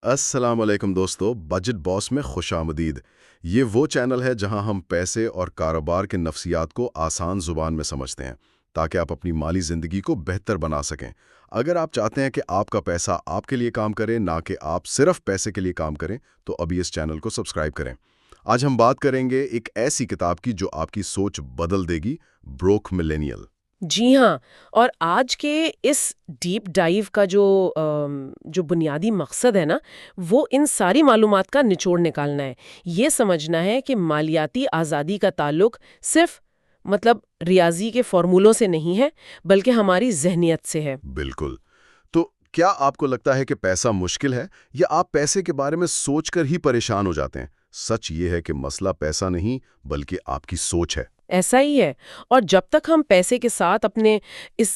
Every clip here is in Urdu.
السلام علیکم دوستو، بجٹ باس میں خوش آمدید۔ یہ وہ چینل ہے جہاں ہم پیسے اور کاروبار کے نفسیات کو آسان زبان میں سمجھتے ہیں تاکہ آپ اپنی مالی زندگی کو بہتر بنا سکیں۔ اگر آپ چاہتے ہیں کہ آپ کا پیسہ آپ کے لیے کام کرے نہ کہ آپ صرف پیسے کے لیے کام کریں تو ابھی اس چینل کو سبسکرائب کریں۔ آج ہم بات کریں گے ایک ایسی کتاب کی جو آپ کی سوچ بدل دے گی، بروک ملینیل۔ جی ہاں، اور آج کے اس ڈیپ ڈائیو کا جو بنیادی مقصد ہے نا، وہ ان ساری معلومات کا نچوڑ نکالنا ہے۔ یہ سمجھنا ہے کہ مالیاتی آزادی کا تعلق صرف ریاضی کے فارمولوں سے نہیں ہے، بلکہ ہماری ذہنیت سے ہے۔ بالکل۔ تو کیا آپ کو لگتا ہے کہ پیسہ مشکل ہے یا آپ پیسے کے بارے میں سوچ کر ہی پریشان ہو جاتے ہیں؟ سچ یہ ہے کہ مسئلہ پیسہ نہیں بلکہ آپ کی سوچ ہے۔ ایسا ہی ہے، اور جب تک ہم پیسے کے ساتھ اپنے اس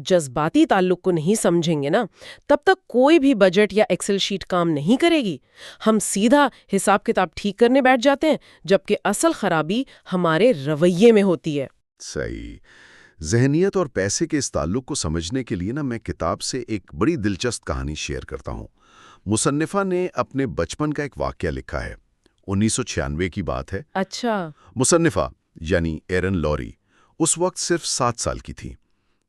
جذباتی تعلق کو نہیں سمجھیں گے نا، تب تک کوئی بھی بجٹ یا ایکسل شیٹ کام نہیں کرے گی۔ ہم سیدھا حساب کتاب ٹھیک کرنے بیٹھ جاتے ہیں، جبکہ اصل خرابی ہمارے رویے میں ہوتی ہے۔ صحیح۔ ذہنیت اور پیسے کے اس تعلق کو سمجھنے کے لیے میں کتاب سے ایک بڑی دلچسپ کہانی شیئر کرتا ہوں۔ مصنفہ نے اپنے بچپن کا ایک واقعہ لکھا ہے۔ 1996 کی بات ہے۔ اچھا۔ مصنفہ یعنی ایرن لوری اس وقت صرف 7 سال کی تھی۔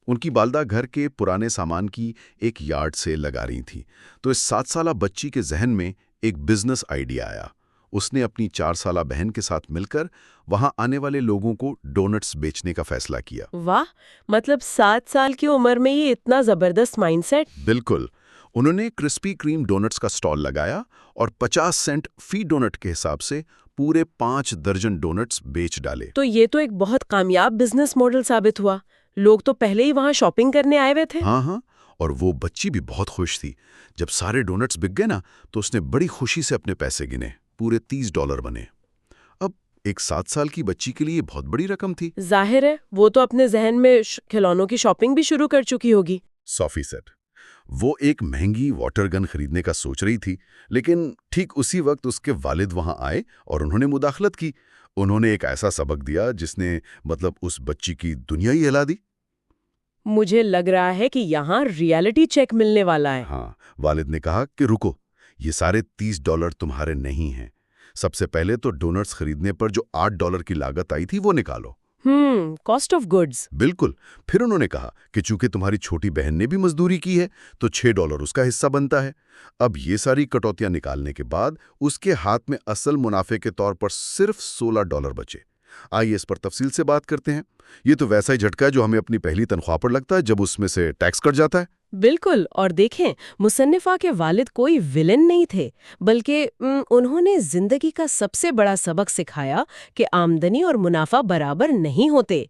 ان کی والدہ گھر کے پرانے سامان کی ایک یارڈ سیل لگا رہی تھی، تو اس 7 سالہ بچی کے ذہن میں ایک بزنس آئیڈیا آیا۔ اس نے اپنی 4 سالہ بہن کے ساتھ مل کر وہاں آنے والے لوگوں کو ڈونٹس بیچنے کا فیصلہ کیا۔ واہ، 7 سال کی عمر میں یہ اتنا زبردست مائنڈ سیٹ۔ بالکل۔ انہوں نے کرسپی کریم ڈونٹس کا سٹال لگایا اور 50 سینٹ فی ڈونٹ کے حساب سے پورے 5 درجن ڈونٹس بیچ ڈالے۔ تو یہ تو ایک بہت کامیاب بزنس ماڈل ثابت ہوا۔ لوگ تو پہلے ہی وہاں شاپنگ کرنے آئے ہوئے تھے۔ ہاں، اور وہ بچی بھی بہت خوش تھی۔ جب سارے ڈونٹس بک گئے تو اس نے بڑی خوشی سے اپنے پیسے گنے، پورے $30 بنے۔ اب ایک 7 سال کی بچی کے لیے یہ بہت بڑی رقم تھی۔ ظاہر ہے، وہ تو اپنے ذہن میں کھلونوں کی شاپنگ بھی شروع کر چکی ہوگی۔ 100%۔ وہ ایک مہنگی واٹر گن خریدنے کا سوچ رہی تھی، لیکن ٹھیک اسی وقت اس کے والد وہاں آئے اور انہوں نے مداخلت کی۔ انہوں نے ایک ایسا سبق دیا جس نے اس بچی کی دنیا ہی ہلا دی۔ مجھے لگ رہا ہے کہ یہاں ریالٹی چیک ملنے والا ہے۔ ہاں، والد نے کہا کہ رکو، یہ سارے $30 تمہارے نہیں ہیں۔ سب سے پہلے تو ڈونٹس خریدنے پر جو $8 کی لاگت آئی تھی وہ نکالو۔ Cost of goods. بالکل۔ پھر انہوں نے کہا کہ چونکہ تمہاری چھوٹی بہن نے بھی مزدوری کی ہے تو $6 اس کا حصہ بنتا ہے۔ اب یہ ساری کٹوتیاں نکالنے کے بعد اس کے ہاتھ میں اصل منافع کے طور پر صرف $16 بچے۔ آئیے اس پر تفصیل سے بات کرتے ہیں۔ یہ تو ویسا ہی جھٹکا ہے جو ہمیں اپنی پہلی تنخواہ پر لگتا ہے جب اس میں سے ٹیکس کٹ جاتا ہے۔ بالکل، اور دیکھیں، مصنفہ کے والد کوئی ویلن نہیں تھے، بلکہ انہوں نے زندگی کا سب سے بڑا سبق سکھایا کہ آمدنی اور منافع برابر نہیں ہوتے۔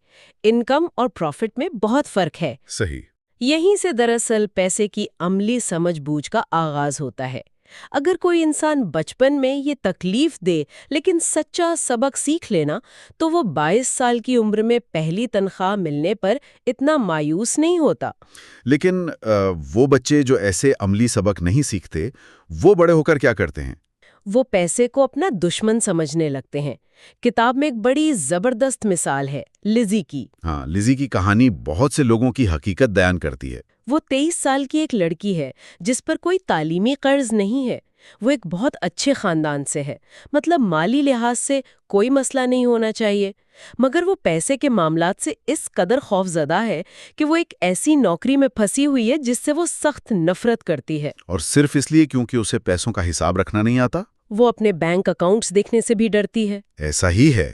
انکم اور پروفٹ میں بہت فرق ہے۔ صحیح۔ یہیں سے دراصل پیسے کی عملی سمجھ بوجھ کا آغاز ہوتا ہے۔ اگر کوئی انسان بچپن میں یہ تکلیف دے لیکن سچا سبق سیکھ لینا، تو وہ 22 سال کی عمر میں پہلی تنخواہ ملنے پر اتنا مایوس نہیں ہوتا۔ لیکن وہ بچے جو ایسے عملی سبق نہیں سیکھتے، وہ بڑے ہو کر کیا کرتے ہیں؟ وہ پیسے کو اپنا دشمن سمجھنے لگتے ہیں۔ کتاب میں ایک بڑی زبردست مثال ہے لزی کی۔ ہاں، لزی کی کہانی بہت سے لوگوں کی حقیقت بیان کرتی ہے۔ وہ 23 سال کی ایک لڑکی ہے جس پر کوئی تعلیمی قرض نہیں ہے۔ وہ ایک بہت اچھے خاندان سے ہے، مالی لحاظ سے کوئی مسئلہ نہیں ہونا چاہیے، مگر وہ پیسے کے معاملات سے اس قدر خوف زدہ ہے کہ وہ ایک ایسی نوکری میں پھنسی ہوئی ہے جس سے وہ سخت نفرت کرتی ہے۔ اور صرف اس لیے کیونکہ اسے پیسوں کا حساب رکھنا نہیں آتا؟ وہ اپنے بینک اکاؤنٹس دیکھنے سے بھی ڈرتی ہے۔ ایسا ہی ہے،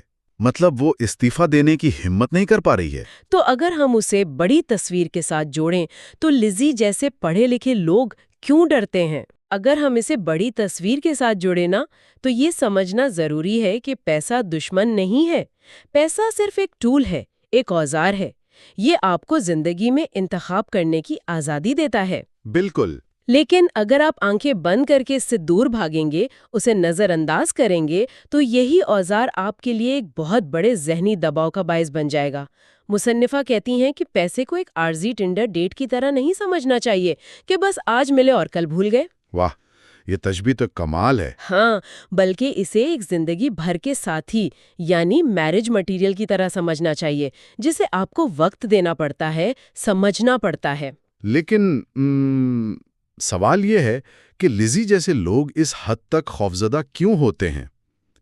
وہ استعفیٰ دینے کی ہمت نہیں کر پا رہی ہے۔ تو اگر ہم اسے بڑی تصویر کے ساتھ جوڑیں تو لزی جیسے پڑھے لکھے لوگ کیوں ڈرتے ہیں؟ اگر ہم اسے بڑی تصویر کے ساتھ جوڑیں نا، تو یہ سمجھنا ضروری ہے کہ پیسہ دشمن نہیں ہے۔ پیسہ صرف ایک ٹول ہے، ایک اوزار ہے۔ یہ آپ کو زندگی میں انتخاب کرنے کی آزادی دیتا ہے۔ بالکل۔ لیکن اگر آپ آنکھیں بند کر کے اس سے دور بھاگیں گے، اسے نظر انداز کریں گے، تو یہی اوزار آپ کے لیے ایک بہت بڑے ذہنی دباؤ کا باعث بن جائے گا۔ مصنفہ کہتی ہیں کہ پیسے کو ایک عارضی ٹنڈر ڈیٹ کی طرح نہیں سمجھنا چاہیے کہ بس آج ملے اور کل بھول گئے۔ واہ، یہ تشبیہ تو کمال ہے۔ ہاں، بلکہ اسے ایک زندگی بھر کے ساتھی یعنی میرج مٹیریل کی طرح سمجھنا چاہیے، جسے آپ کو وقت دینا پڑتا ہے، سمجھنا پڑتا ہے۔ لیکن سوال یہ ہے کہ لیزی جیسے لوگ اس حد تک خوفزدہ کیوں ہوتے ہیں؟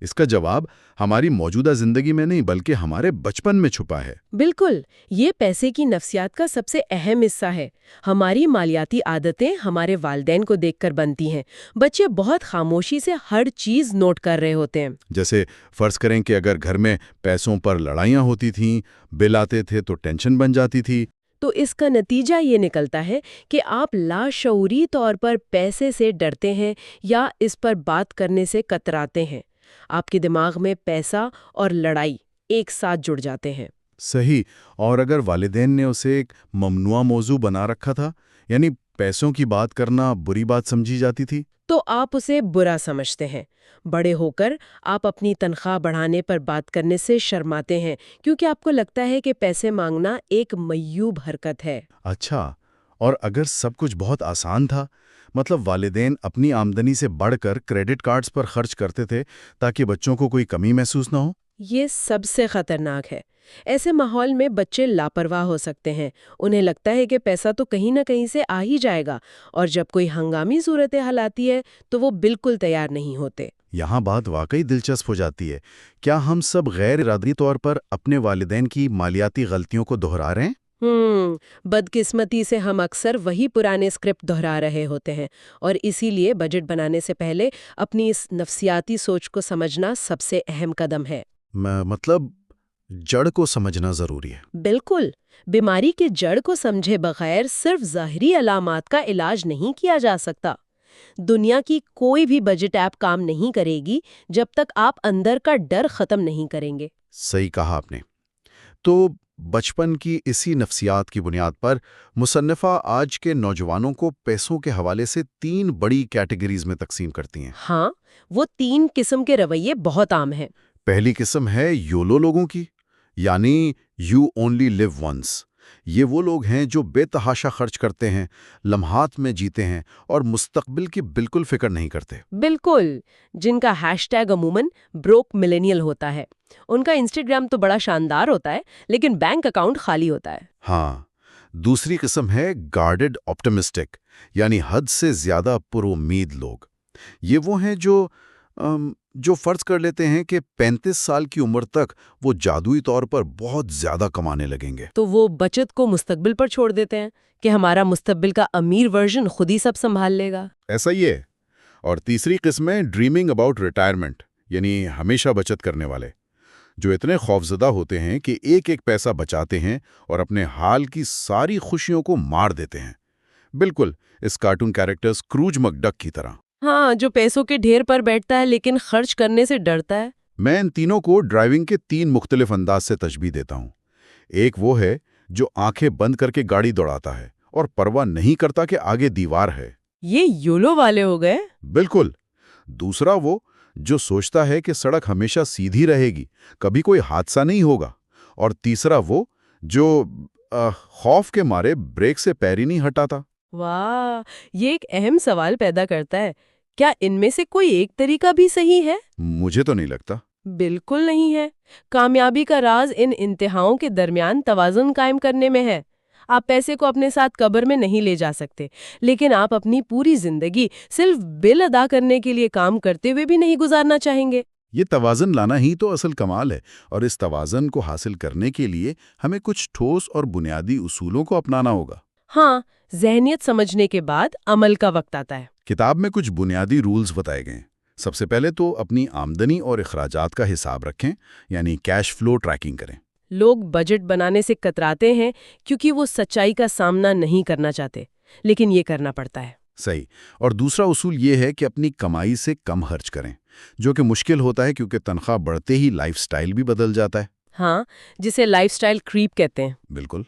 اس کا جواب ہماری موجودہ زندگی میں نہیں بلکہ ہمارے بچپن میں چھپا ہے۔ بالکل، یہ پیسے کی نفسیات کا سب سے اہم حصہ ہے۔ ہماری مالیاتی عادتیں ہمارے والدین کو دیکھ کر بنتی ہیں۔ بچے بہت خاموشی سے ہر چیز نوٹ کر رہے ہوتے ہیں۔ جیسے فرض کریں کہ اگر گھر میں پیسوں پر لڑائیاں ہوتی تھیں، بل آتے تھے تو ٹینشن بن جاتی تھی۔ تو اس کا نتیجہ یہ نکلتا ہے کہ آپ لاشعوری طور پر پیسے سے ڈرتے ہیں یا اس پر بات کرنے سے کتراتے ہیں۔ آپ کے دماغ میں پیسہ اور لڑائی ایک ساتھ جڑ جاتے ہیں۔ صحیح، اور اگر والدین نے اسے ایک ممنوع موضوع بنا رکھا تھا، یعنی پیسوں کی بات کرنا بری بات سمجھی جاتی تھی، تو آپ اسے برا سمجھتے ہیں۔ بڑے ہو کر آپ اپنی تنخواہ بڑھانے پر بات کرنے سے شرماتے ہیں کیونکہ آپ کو لگتا ہے کہ پیسے مانگنا ایک معیوب حرکت ہے۔ اچھا، اور اگر سب کچھ بہت آسان تھا، مطلب والدین اپنی آمدنی سے بڑھ کر کریڈٹ کارڈز پر خرچ کرتے تھے تاکہ بچوں کو کوئی کمی محسوس نہ ہو؟ یہ سب سے خطرناک ہے۔ ایسے ماحول میں بچے لاپرواہ ہو سکتے ہیں۔ انہیں لگتا ہے کہ پیسہ تو کہیں نہ کہیں سے آ ہی جائے گا، اور جب کوئی ہنگامی صورتحال آتی ہے تو وہ بالکل تیار نہیں ہوتے۔ یہاں بات واقعی دلچسپ ہو جاتی ہے۔ کیا ہم سب غیر ارادی طور پر اپنے والدین کی مالیاتی غلطیوں کو دہرا رہے ہیں؟ بدقسمتی سے ہم اکثر وہی پرانے اسکرپٹ دہرا رہے ہوتے ہیں، اور اسی لیے بجٹ بنانے سے پہلے اپنی اس نفسیاتی سوچ کو سمجھنا سب سے اہم قدم ہے۔ مطلب جڑ کو سمجھنا ضروری ہے۔ بالکل، بیماری کے جڑ کو سمجھے بغیر صرف ظاہری علامات کا علاج نہیں کیا جا سکتا۔ دنیا کی کوئی بھی بجٹ ایپ کام نہیں کرے گی جب تک آپ اندر کا ڈر ختم نہیں کریں گے۔ صحیح کہا آپ نے۔ تو بچپن کی اسی نفسیات کی بنیاد پر مصنفہ آج کے نوجوانوں کو پیسوں کے حوالے سے 3 بڑی کیٹیگریز میں تقسیم کرتی ہیں۔ ہاں، وہ 3 قسم کے رویے بہت عام ہیں۔ پہلی قسم ہے یولو لوگوں کی، یعنی یو اونلی لیو ونس۔ یہ وہ لوگ ہیں جو بے تحاشا خرچ کرتے ہیں، لمحات میں جیتے ہیں اور مستقبل کی بالکل فکر نہیں کرتے۔ بالکل، جن کا ہیش ٹیگ عموماً بروک ملینیل ہوتا ہے۔ ان کا انسٹاگرام تو بڑا شاندار ہوتا ہے لیکن بینک اکاؤنٹ خالی ہوتا ہے۔ ہاں، دوسری قسم ہے گارڈڈ آپٹمسٹک، یعنی حد سے زیادہ پر امید لوگ۔ یہ وہ ہیں جو فرض کر لیتے ہیں کہ 35 سال کی عمر تک وہ جادوئی طور پر بہت زیادہ کمانے لگیں گے۔ تو وہ بچت کو مستقبل پر چھوڑ دیتے ہیں کہ ہمارا مستقبل کا امیر ورژن خود ہی سب سنبھال لے گا۔ ایسا ہی ہے۔ اور تیسری قسم ہے ڈریمنگ اباؤٹ ریٹائرمنٹ، یعنی ہمیشہ بچت کرنے والے، جو اتنے خوفزدہ ہوتے ہیں کہ ایک ایک پیسہ بچاتے ہیں اور اپنے حال کی ساری خوشیوں کو مار دیتے ہیں، بالکل اس کارٹون کیریکٹر اسکروج مکڈک کی طرح۔ ہاں، جو پیسوں کے ڈھیر پر بیٹھتا ہے لیکن خرچ کرنے سے ڈرتا ہے۔ میں ان تینوں کو ڈرائیونگ کے 3 مختلف انداز سے تشبیہ دیتا ہوں۔ ایک وہ ہے جو آنکھیں بند کر کے گاڑی دوڑاتا ہے اور پرواہ نہیں کرتا کہ آگے دیوار ہے۔ یہ یولو والے ہو گئے۔ بالکل۔ دوسرا وہ جو سوچتا ہے کہ سڑک ہمیشہ سیدھی رہے گی، کبھی کوئی حادثہ نہیں ہوگا۔ اور تیسرا وہ جو خوف کے مارے بریک سے پیر ہی نہیں ہٹاتا۔ واہ، یہ ایک اہم سوال پیدا کرتا ہے۔ کیا ان میں سے کوئی ایک طریقہ بھی صحیح ہے؟ مجھے تو نہیں لگتا۔ بالکل نہیں ہے۔ کامیابی کا راز ان انتہاؤں کے درمیان توازن قائم کرنے میں ہے۔ آپ پیسے کو اپنے ساتھ قبر میں نہیں لے جا سکتے، لیکن آپ اپنی پوری زندگی صرف بل ادا کرنے کے لیے کام کرتے ہوئے بھی نہیں گزارنا چاہیں گے۔ یہ توازن لانا ہی تو اصل کمال ہے، اور اس توازن کو حاصل کرنے کے لیے ہمیں کچھ ٹھوس اور بنیادی اصولوں کو اپنانا ہوگا۔ ہاں، ذہنیت سمجھنے کے بعد عمل کا وقت آتا ہے۔ کتاب میں کچھ بنیادی رولز بتائے گئے ہیں۔ سب سے پہلے تو اپنی آمدنی اور اخراجات کا حساب رکھیں، یعنی کیش فلو ٹریکنگ کریں۔ لوگ بجٹ بنانے سے کتراتے ہیں کیونکہ وہ سچائی کا سامنا نہیں کرنا چاہتے، لیکن یہ کرنا پڑتا ہے۔ صحیح۔ اور دوسرا اصول یہ ہے کہ اپنی کمائی سے کم خرچ کریں، جو کہ مشکل ہوتا ہے کیونکہ تنخواہ بڑھتے ہی لائف سٹائل بھی بدل جاتا ہے۔ ہاں، جسے لائف سٹائل کریپ کہتے ہیں۔ بالکل۔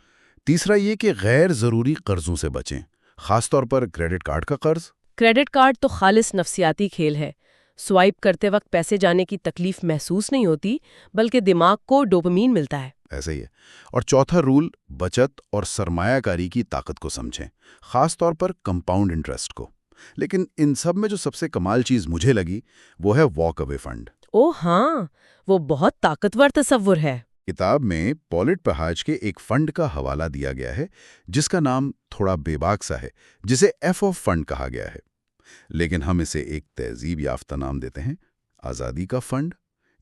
تیسرا یہ کہ غیر ضروری قرضوں سے بچیں، خاص طور پر کریڈٹ کارڈ کا قرض۔ کریڈٹ کارڈ تو خالص نفسیاتی کھیل ہے۔ سوائپ کرتے وقت پیسے جانے کی تکلیف محسوس نہیں ہوتی، بلکہ دماغ کو ڈوپامین ملتا ہے۔ ایسا ہی ہے۔ اور چوتھا رول بچت اور سرمایہ کاری کی طاقت کو سمجھیں، خاص طور پر کمپاؤنڈ انٹرسٹ کو۔ لیکن ان سب میں جو سب سے کمال چیز مجھے لگی وہ ہے واک اوے فنڈ۔ او ہاں، وہ بہت طاقتور تصور ہے۔ کتاب میں پالٹ پہاج کے ایک فنڈ کا حوالہ دیا گیا ہے جس کا نام تھوڑا بے باک سا ہے، جسے ایف آف فنڈ کہا گیا ہے، لیکن ہم اسے ایک تہذیب یافتہ نام دیتے ہیں، آزادی کا فنڈ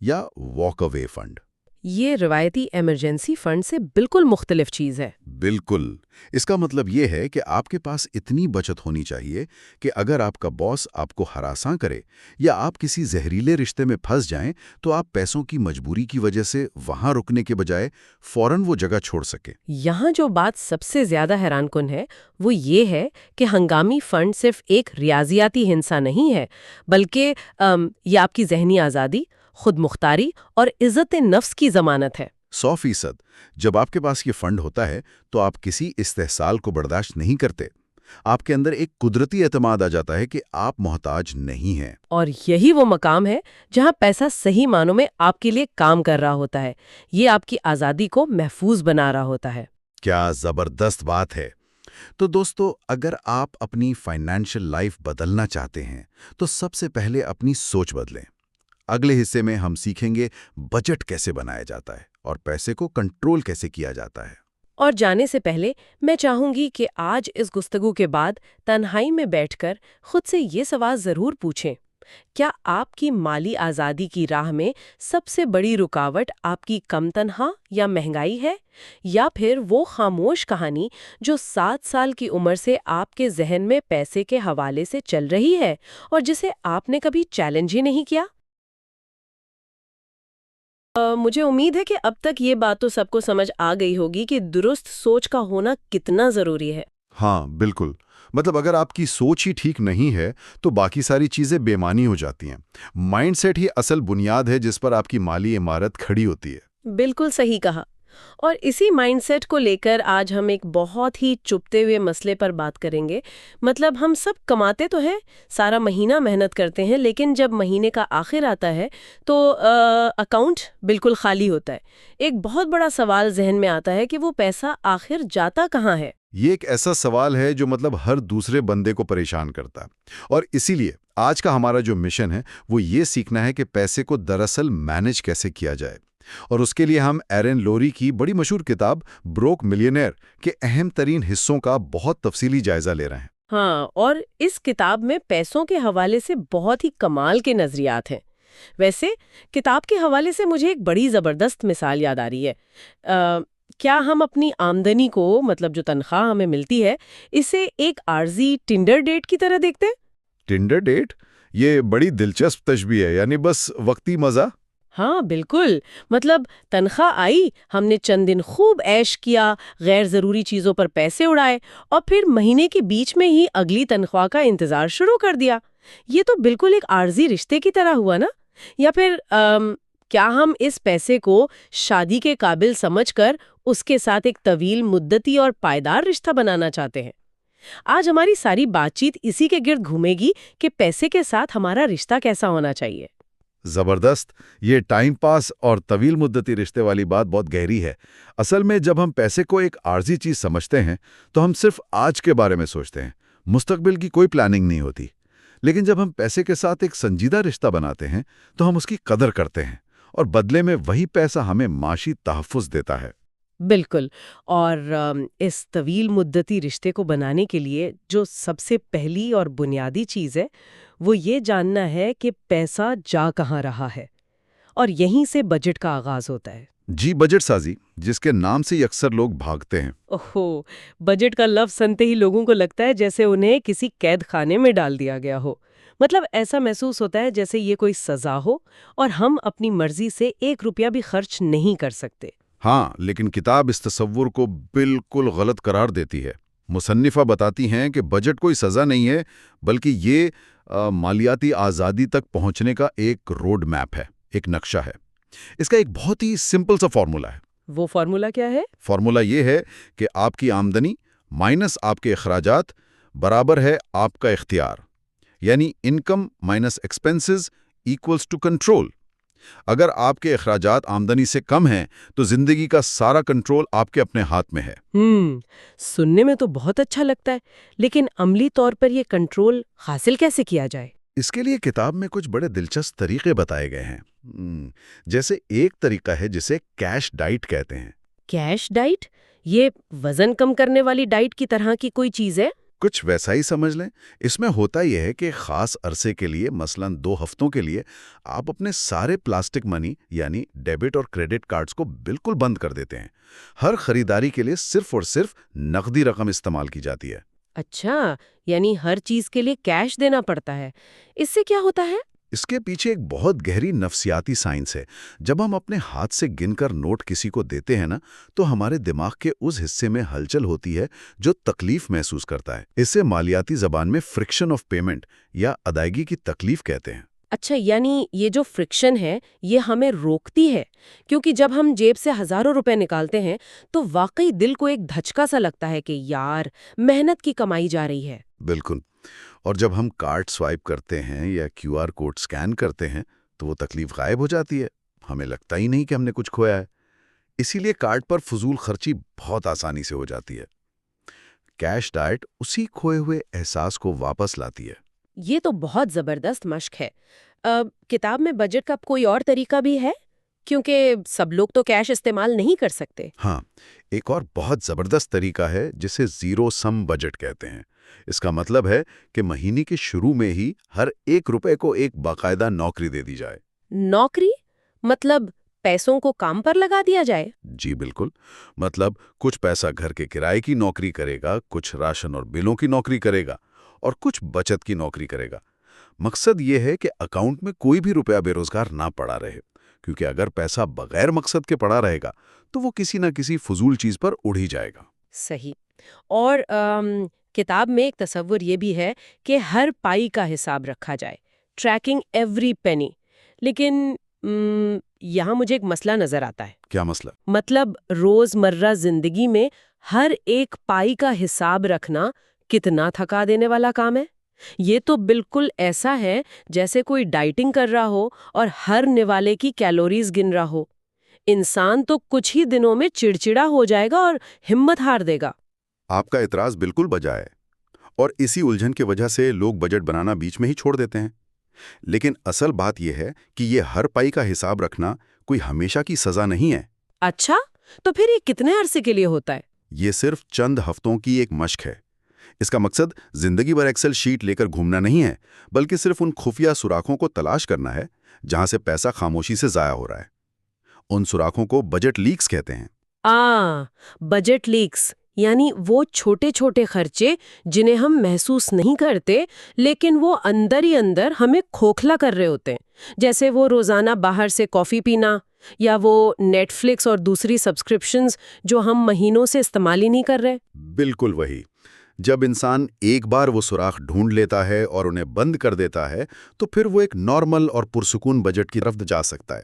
یا واک اوے فنڈ۔ یہ روایتی ایمرجنسی فنڈ سے بالکل مختلف چیز ہے۔ بالکل، اس کا مطلب یہ ہے کہ آپ کے پاس اتنی بچت ہونی چاہیے کہ اگر آپ کا باس آپ کو ہراساں کرے یا آپ کسی زہریلے رشتے میں پھنس جائیں تو آپ پیسوں کی مجبوری کی وجہ سے وہاں رکنے کے بجائے فوراً وہ جگہ چھوڑ سکیں۔ یہاں جو بات سب سے زیادہ حیران کن ہے وہ یہ ہے کہ ہنگامی فنڈ صرف ایک ریاضیاتی ہندسہ نہیں ہے، بلکہ یہ آپ کی ذہنی آزادی، خود مختاری اور عزت نفس کی ضمانت ہے۔ 100%۔ جب آپ کے پاس یہ فنڈ ہوتا ہے تو آپ کسی استحصال کو برداشت نہیں کرتے۔ آپ کے اندر ایک قدرتی اعتماد آ جاتا ہے کہ آپ محتاج نہیں ہیں۔ اور یہی وہ مقام ہے جہاں پیسہ صحیح معنوں میں آپ کے لیے کام کر رہا ہوتا ہے، یہ آپ کی آزادی کو محفوظ بنا رہا ہوتا ہے۔ کیا زبردست بات ہے! تو دوستو، اگر آپ اپنی فائنینشل لائف بدلنا چاہتے ہیں تو سب سے پہلے اپنی سوچ بدلیں۔ اگلے حصے میں ہم سیکھیں گے بجٹ کیسے بنایا جاتا ہے اور پیسے کو کنٹرول کیسے کیا جاتا ہے۔ اور جانے سے پہلے میں چاہوں گی کہ آج اس گفتگو کے بعد تنہائی میں بیٹھ کر خود سے یہ سوال ضرور پوچھیں، کیا آپ کی مالی آزادی کی راہ میں سب سے بڑی رکاوٹ آپ کی کم تنخواہ یا مہنگائی ہے، یا پھر وہ خاموش کہانی جو 7 سال کی عمر سے آپ کے ذہن میں پیسے کے حوالے سے چل رہی ہے اور جسے آپ نے کبھی چیلنج ہی نہیں کیا؟ مجھے امید ہے کہ اب تک یہ بات تو سب کو سمجھ آ گئی ہوگی کہ درست سوچ کا ہونا کتنا ضروری ہے۔ ہاں بالکل، مطلب اگر آپ کی سوچ ہی ٹھیک نہیں ہے تو باقی ساری چیزیں بے معنی ہو جاتی ہیں۔ مائنڈ سیٹ ہی اصل بنیاد ہے جس پر آپ کی مالی عمارت کھڑی ہوتی ہے۔ بالکل صحیح کہا۔ اور اسی مائنڈ سیٹ کو لے کر آج ہم ایک بہت ہی چپتے ہوئے مسئلے پر بات کریں گے۔ مطلب ہم سب کماتے تو ہیں، سارا مہینہ محنت کرتے ہیں، لیکن جب مہینے کا آخر آتا ہے تو اکاؤنٹ بالکل خالی ہوتا ہے۔ ایک بہت بڑا سوال ذہن میں آتا ہے کہ وہ پیسہ آخر جاتا کہاں ہے؟ یہ ایک ایسا سوال ہے جو ہر دوسرے بندے کو پریشان کرتا ہے، اور اسی لیے آج کا ہمارا جو مشن ہے وہ یہ سیکھنا ہے کہ پیسے کو دراصل مینج کیسے کیا جائے۔ اور اس کے لیے ہم ایرن لوری کی بڑی مشہور کتاب بروک ملینئر کے اہم ترین حصوں کا بہت تفصیلی جائزہ لے رہے ہیں۔ ہاں، اور اس کتاب میں پیسوں کے حوالے سے بہت ہی کمال کے نظریات ہیں۔ ویسے کتاب کے حوالے سے مجھے ایک بڑی زبردست مثال یاد آ رہی ہے۔ کیا ہم اپنی آمدنی کو، مطلب جو تنخواہ ہمیں ملتی ہے، اسے ایک عارضی ٹنڈر ڈیٹ کی طرح دیکھتے ہیں؟ Tinder date? یہ بڑی دلچسپ تشبیہ ہے، یعنی بس وقتی مزہ؟ ہاں بالکل، مطلب تنخواہ آئی، ہم نے چند دن خوب عیش کیا، غیر ضروری چیزوں پر پیسے اڑائے، اور پھر مہینے کے بیچ میں ہی اگلی تنخواہ کا انتظار شروع کر دیا۔ یہ تو بالکل ایک عارضی رشتے کی طرح ہوا نا؟ یا پھر کیا ہم اس پیسے کو شادی کے قابل سمجھ کر اس کے ساتھ ایک طویل مدتی اور پائیدار رشتہ بنانا چاہتے ہیں؟ آج ہماری ساری بات چیت اسی کے گرد گھومے گی کہ پیسے کے ساتھ ہمارا رشتہ کیسا ہونا چاہیے۔ زبردست! یہ ٹائم پاس اور طویل مدتی رشتے والی بات بہت گہری ہے۔ اصل میں جب ہم پیسے کو ایک عارضی چیز سمجھتے ہیں تو ہم صرف آج کے بارے میں سوچتے ہیں، مستقبل کی کوئی پلاننگ نہیں ہوتی۔ لیکن جب ہم پیسے کے ساتھ ایک سنجیدہ رشتہ بناتے ہیں تو ہم اس کی قدر کرتے ہیں، اور بدلے میں وہی پیسہ ہمیں معاشی تحفظ دیتا ہے۔ بالکل، اور اس طویل مدتی رشتے کو بنانے کے لیے جو سب سے پہلی اور بنیادی چیز ہے وہ یہ جاننا ہے کہ پیسہ جا کہاں رہا ہے، اور یہیں سے بجٹ کا آغاز ہوتا ہے۔ جی، بجٹ سازی، جس کے نام سے ہی اکثر لوگ بھاگتے ہیں۔ اوہو، بجٹ کا لفظ سنتے ہی لوگوں کو لگتا ہے جیسے انہیں کسی قید خانے میں ڈال دیا گیا ہو۔ مطلب ایسا محسوس ہوتا ہے جیسے یہ کوئی سزا ہو اور ہم اپنی مرضی سے 1 روپیہ بھی خرچ نہیں کر سکتے۔ ہاں، لیکن کتاب اس تصور کو بالکل غلط قرار دیتی ہے۔ مصنفہ بتاتی ہیں کہ بجٹ کوئی سزا نہیں ہے، بلکہ یہ مالیاتی آزادی تک پہنچنے کا ایک روڈ میپ ہے، ایک نقشہ ہے۔ اس کا ایک بہت ہی سمپل سا فارمولا ہے۔ وہ فارمولا کیا ہے؟ فارمولا یہ ہے کہ آپ کی آمدنی مائنس آپ کے اخراجات برابر ہے آپ کا اختیار، یعنی income minus expenses equals to control. اگر آپ کے اخراجات آمدنی سے کم ہیں تو زندگی کا سارا کنٹرول آپ کے اپنے ہاتھ میں ہے۔ سننے میں تو بہت اچھا لگتا ہے، لیکن عملی طور پر یہ کنٹرول حاصل کیسے کیا جائے؟ اس کے لیے کتاب میں کچھ بڑے دلچسپ طریقے بتائے گئے ہیں۔ جیسے ایک طریقہ ہے جسے کیش ڈائٹ کہتے ہیں۔ Cash diet? یہ وزن کم کرنے والی ڈائٹ کی طرح کی کوئی چیز ہے؟ کچھ ویسا ہی سمجھ لیں۔ اس میں ہوتا یہ ہے کہ خاص عرصے کے لیے، مثلاً 2 ہفتوں کے لیے، آپ اپنے سارے پلاسٹک منی یعنی ڈیبٹ اور کریڈٹ کارڈز کو بالکل بند کر دیتے ہیں۔ ہر خریداری کے لیے صرف اور صرف نقدی رقم استعمال کی جاتی ہے۔ اچھا، یعنی ہر چیز کے لیے کیش دینا پڑتا ہے۔ اس سے کیا ہوتا ہے؟ اس کے پیچھے ایک بہت گہری نفسیاتی سائنس ہے۔ جب ہم اپنے ہاتھ سے گن کر نوٹ کسی کو دیتے ہیں نا، تو ہمارے دماغ کے اس حصے میں ہلچل ہوتی ہے جو تکلیف محسوس کرتا ہے۔ اسے مالیاتی زبان میں فرکشن آف پیمنٹ یا ادائیگی کی تکلیف کہتے ہیں۔ اچھا، یعنی یہ جو فرکشن ہے یہ ہمیں روکتی ہے، کیونکہ جب ہم جیب سے ہزاروں روپے نکالتے ہیں تو واقعی دل کو ایک دھچکا سا لگتا ہے کہ یار، محنت کی کمائی جا رہی ہے۔ بالکل۔ اور جب ہم کارڈ سوائپ کرتے ہیں یا QR کوڈ سکین کرتے ہیں تو وہ تکلیف غائب ہو جاتی ہے۔ ہمیں لگتا ہی نہیں کہ ہم نے کچھ کھویا ہے۔ اسی لیے کارڈ پر فضول خرچی بہت آسانی سے ہو جاتی ہے۔ کیش ڈائٹ اسی کھوئے ہوئے احساس کو واپس لاتی ہے۔ یہ تو بہت زبردست مشق ہے۔ کتاب میں بجٹ کا کوئی اور طریقہ بھی ہے؟ کیونکہ سب لوگ تو کیش استعمال نہیں کر سکتے۔ ہاں، ایک اور بہت زبردست طریقہ ہے جسے زیرو سم بجٹ کہتے ہیں۔ اس کا مطلب ہے کہ مہینے کے شروع میں ہی ہر 1 روپے کو ایک باقاعدہ نوکری دے دی جائے۔ نوکری؟ مطلب پیسوں کو کام پر لگا دیا جائے؟ جی بالکل۔ مطلب کچھ پیسہ گھر کے کرائے کی نوکری کرے گا، کچھ راشن اور بلوں کی نوکری کرے گا، اور کچھ بچت کی نوکری کرے گا۔ مقصد یہ ہے کہ اکاؤنٹ میں کوئی بھی روپیہ بے روزگار نہ پڑا رہے، کیونکہ اگر پیسہ بغیر مقصد کے پڑا رہے گا تو وہ کسی نہ کسی فضول چیز پر اڑ ہی جائے گا۔ صحیح۔ اور کتاب میں ایک تصور یہ بھی ہے کہ ہر پائی کا حساب رکھا جائے، ٹریکنگ ایوری پینی۔ لیکن یہاں مجھے ایک مسئلہ نظر آتا ہے۔ کیا مسئلہ؟ مطلب روزمرہ زندگی میں ہر ایک پائی کا حساب رکھنا کتنا تھکا دینے والا کام ہے۔ یہ تو بالکل ایسا ہے جیسے کوئی ڈائٹنگ کر رہا ہو اور ہر نوالے کی کیلوریز گن رہا ہو۔ انسان تو کچھ ہی دنوں میں چڑچڑا ہو جائے گا اور ہمت ہار دے گا۔ آپ کا اعتراض بالکل بجا ہے، اور اسی الجھن کی وجہ سے لوگ بجٹ بنانا بیچ میں ہی چھوڑ دیتے ہیں۔ لیکن اصل بات یہ ہے کہ یہ ہر پائی کا حساب رکھنا کوئی ہمیشہ کی سزا نہیں ہے۔ اچھا، تو پھر یہ کتنے عرصے کے لیے ہوتا ہے؟ یہ صرف چند ہفتوں کی ایک مشق ہے۔ اس کا مقصد زندگی بھر ایکسل شیٹ لے کر گھومنا نہیں ہے، بلکہ صرف ان خفیہ سوراخوں کو تلاش کرنا ہے جہاں سے پیسہ خاموشی سے ضائع ہو رہا ہے۔ ان سوراخوں کو بجٹ لیکس کہتے ہیں۔ بجٹ لیکس، یعنی وہ چھوٹے چھوٹے خرچے جنہیں ہم محسوس نہیں کرتے لیکن وہ اندر ہی اندر ہمیں کھوکھلا کر رہے ہوتے ہیں، جیسے وہ روزانہ باہر سے کافی پینا، یا وہ نیٹ فلکس اور دوسری سبسکرپشنز جو ہم مہینوں سے استعمال ہی نہیں کر رہے۔ بالکل وہی۔ جب انسان ایک بار وہ سوراخ ڈھونڈ لیتا ہے اور انہیں بند کر دیتا ہے تو پھر وہ ایک نارمل اور پرسکون بجٹ کی طرف جا سکتا ہے۔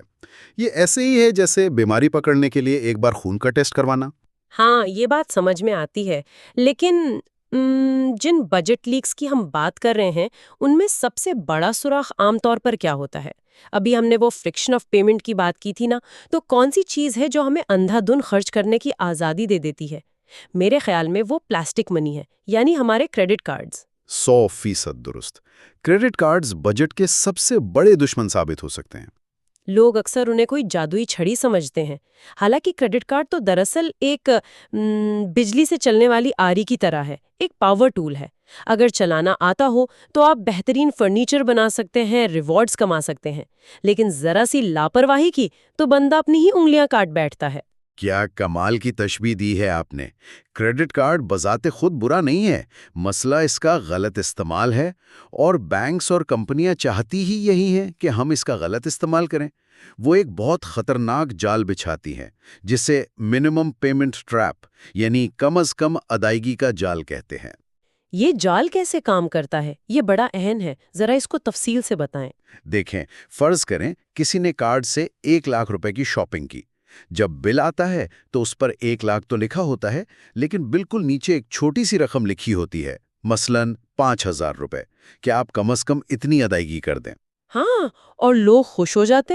یہ ایسے ہی ہے جیسے بیماری پکڑنے کے لیے ایک بار خون کا ٹیسٹ کروانا۔ ہاں، یہ بات سمجھ میں آتی ہے، لیکن جن بجٹ لیکس کی ہم بات کر رہے ہیں ان میں سب سے بڑا سوراخ عام طور پر کیا ہوتا ہے؟ ابھی ہم نے وہ فرکشن آف پیمنٹ کی بات کی تھی نا، تو کون سی چیز ہے جو ہمیں اندھا دھن خرچ کرنے کی آزادی دے دیتی ہے؟ میرے خیال میں وہ پلاسٹک منی ہے، یعنی ہمارے کریڈٹ کارڈز۔ 100% درست۔ کریڈٹ کارڈز بجٹ کے سب سے بڑے دشمن ثابت ہو سکتے ہیں۔ لوگ اکثر انہیں کوئی جادوئی چھڑی سمجھتے ہیں، حالانکہ کریڈٹ کارڈ تو دراصل ایک بجلی سے چلنے والی آری کی طرح ہے، ایک پاور ٹول ہے۔ اگر چلانا آتا ہو تو آپ بہترین فرنیچر بنا سکتے ہیں، ریوارڈز کما سکتے ہیں، لیکن ذرا سی لاپرواہی کی تو بندہ اپنی ہی انگلیاں کاٹ بیٹھتا ہے۔ کیا کمال کی تشبیہ دی ہے آپ نے۔ کریڈٹ کارڈ بذات خود برا نہیں ہے، مسئلہ اس کا غلط استعمال ہے، اور بینکس اور کمپنیاں چاہتی ہی یہی ہیں کہ ہم اس کا غلط استعمال کریں۔ وہ ایک بہت خطرناک جال بچھاتی ہیں جسے منیمم پیمنٹ ٹریپ یعنی کم از کم ادائیگی کا جال کہتے ہیں۔ یہ جال کیسے کام کرتا ہے؟ یہ بڑا اہم ہے، ذرا اس کو تفصیل سے بتائیں۔ دیکھیں، فرض کریں کسی نے کارڈ سے 1 لاکھ روپے کی شاپنگ کی۔ جب بل آتا ہے تو اس پر 1 لاکھ تو لکھا ہوتا ہے، لیکن بالکل نیچے ایک چھوٹی سی رقم لکھی ہوتی ہے، مثلاً 5,000 روپے۔ کیا آپ کم از کم اتنی ادائیگی کر دیں؟ ہاں، اور لوگ خوش ہو جاتے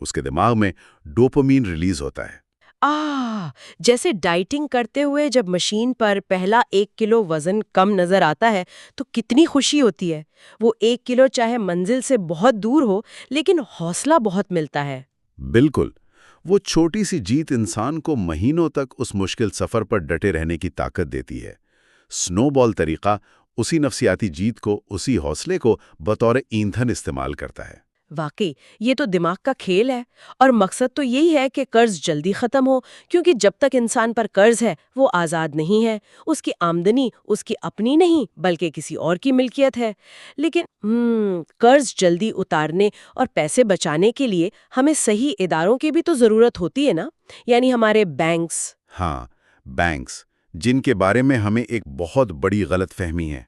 اس کے دماغ میں ڈوپامین ریلیز ہوتا ہے۔ جیسے ڈائٹنگ کرتے ہوئے جب مشین پر پہلا 1 کلو وزن کم نظر آتا ہے تو کتنی خوشی ہوتی ہے۔ وہ 1 کلو چاہے منزل سے بہت دور ہو لیکن حوصلہ بہت ملتا ہے۔ بالکل، وہ چھوٹی سی جیت انسان کو مہینوں تک اس مشکل سفر پر ڈٹے رہنے کی طاقت دیتی ہے۔ سنو بال طریقہ اسی نفسیاتی جیت کو، اسی حوصلے کو بطور ایندھن استعمال کرتا ہے۔ واقعی یہ تو دماغ کا کھیل ہے، اور مقصد تو یہی ہے کہ قرض جلدی ختم ہو، کیونکہ جب تک انسان پر قرض ہے وہ آزاد نہیں ہے، اس کی آمدنی اس کی اپنی نہیں بلکہ کسی اور کی ملکیت ہے۔ لیکن قرض جلدی اتارنے اور پیسے بچانے کے لیے ہمیں صحیح اداروں کی بھی تو ضرورت ہوتی ہے نا، یعنی ہمارے بینکس۔ ہاں، بینکس، جن کے بارے میں ہمیں ایک بہت بڑی غلط فہمی ہے۔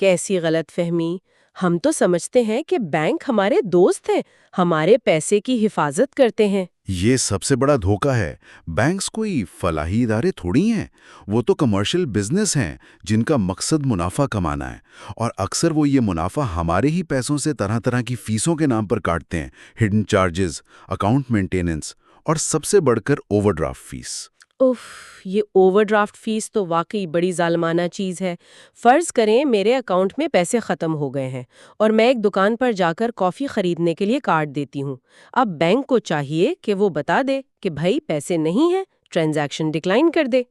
کیسی غلط فہمی؟ ہم تو سمجھتے ہیں کہ بینک ہمارے دوست ہیں، ہمارے پیسے کی حفاظت کرتے ہیں۔ یہ سب سے بڑا دھوکہ ہے۔ بینکس کوئی فلاحی ادارے تھوڑی ہیں، وہ تو کمرشل بزنس ہیں جن کا مقصد منافع کمانا ہے، اور اکثر وہ یہ منافع ہمارے ہی پیسوں سے طرح طرح کی فیسوں کے نام پر کاٹتے ہیں، ہڈن چارجز، اکاؤنٹ مینٹیننس، اور سب سے بڑھ کر اوور ڈرافٹ فیس۔ یہ اوور ڈرافٹ فیس تو واقعی بڑی ظالمانہ چیز ہے۔ فرض کریں میرے اکاؤنٹ میں پیسے ختم ہو گئے ہیں اور میں ایک دکان پر جا کر کافی خریدنے کے لیے کارڈ دیتی ہوں۔ اب بینک کو چاہیے کہ وہ بتا دے کہ بھائی پیسے نہیں ہیں، ٹرانزیکشن ڈکلائن کر دے۔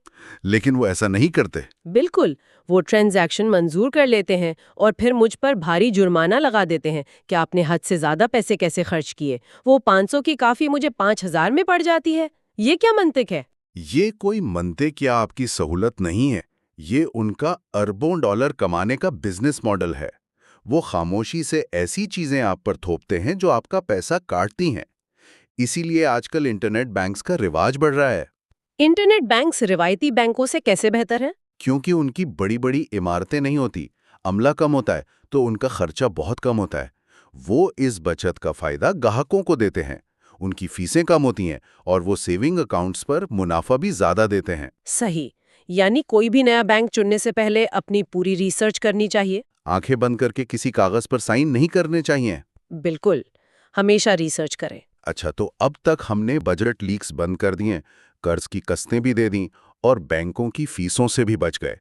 لیکن وہ ایسا نہیں کرتے۔ بالکل، وہ ٹرانزیکشن منظور کر لیتے ہیں اور پھر مجھ پر بھاری جرمانہ لگا دیتے ہیں کہ آپ نے حد سے زیادہ پیسے کیسے خرچ کیے۔ وہ 500 کی کافی مجھے 5000 میں پڑ جاتی ہے۔ یہ کیا منطق ہے؟ یہ کوئی منطق یا آپ کی سہولت نہیں ہے، یہ ان کا اربوں ڈالر کمانے کا بزنس ماڈل ہے۔ وہ خاموشی سے ایسی چیزیں آپ پر تھوپتے ہیں جو آپ کا پیسہ کاٹتی ہیں۔ اسی لیے آج کل انٹرنیٹ بینکس کا رواج بڑھ رہا ہے۔ انٹرنیٹ بینکس روایتی بینکوں سے کیسے بہتر ہیں؟ کیونکہ ان کی بڑی بڑی عمارتیں نہیں ہوتی، عملہ کم ہوتا ہے، تو ان کا خرچہ بہت کم ہوتا ہے۔ وہ اس بچت کا فائدہ گاہکوں کو دیتے ہیں، ان کی فیسیں کم ہوتی ہیں، اور وہ سیونگ اکاؤنٹس پر منافع بھی زیادہ دیتے ہیں۔ صحیح، یعنی کوئی بھی نیا بینک چننے سے پہلے اپنی پوری ریسرچ کرنی چاہیے۔ آنکھیں بند کر کے کسی کاغذ پر سائن نہیں کرنے چاہیے۔ بالکل، ہمیشہ ریسرچ کریں۔ اچھا، تو اب تک ہم نے بجٹ لیکس بند کر دیے، قرض کی قسطیں بھی دے دیں، اور بینکوں کی فیسوں سے بھی بچ گئے۔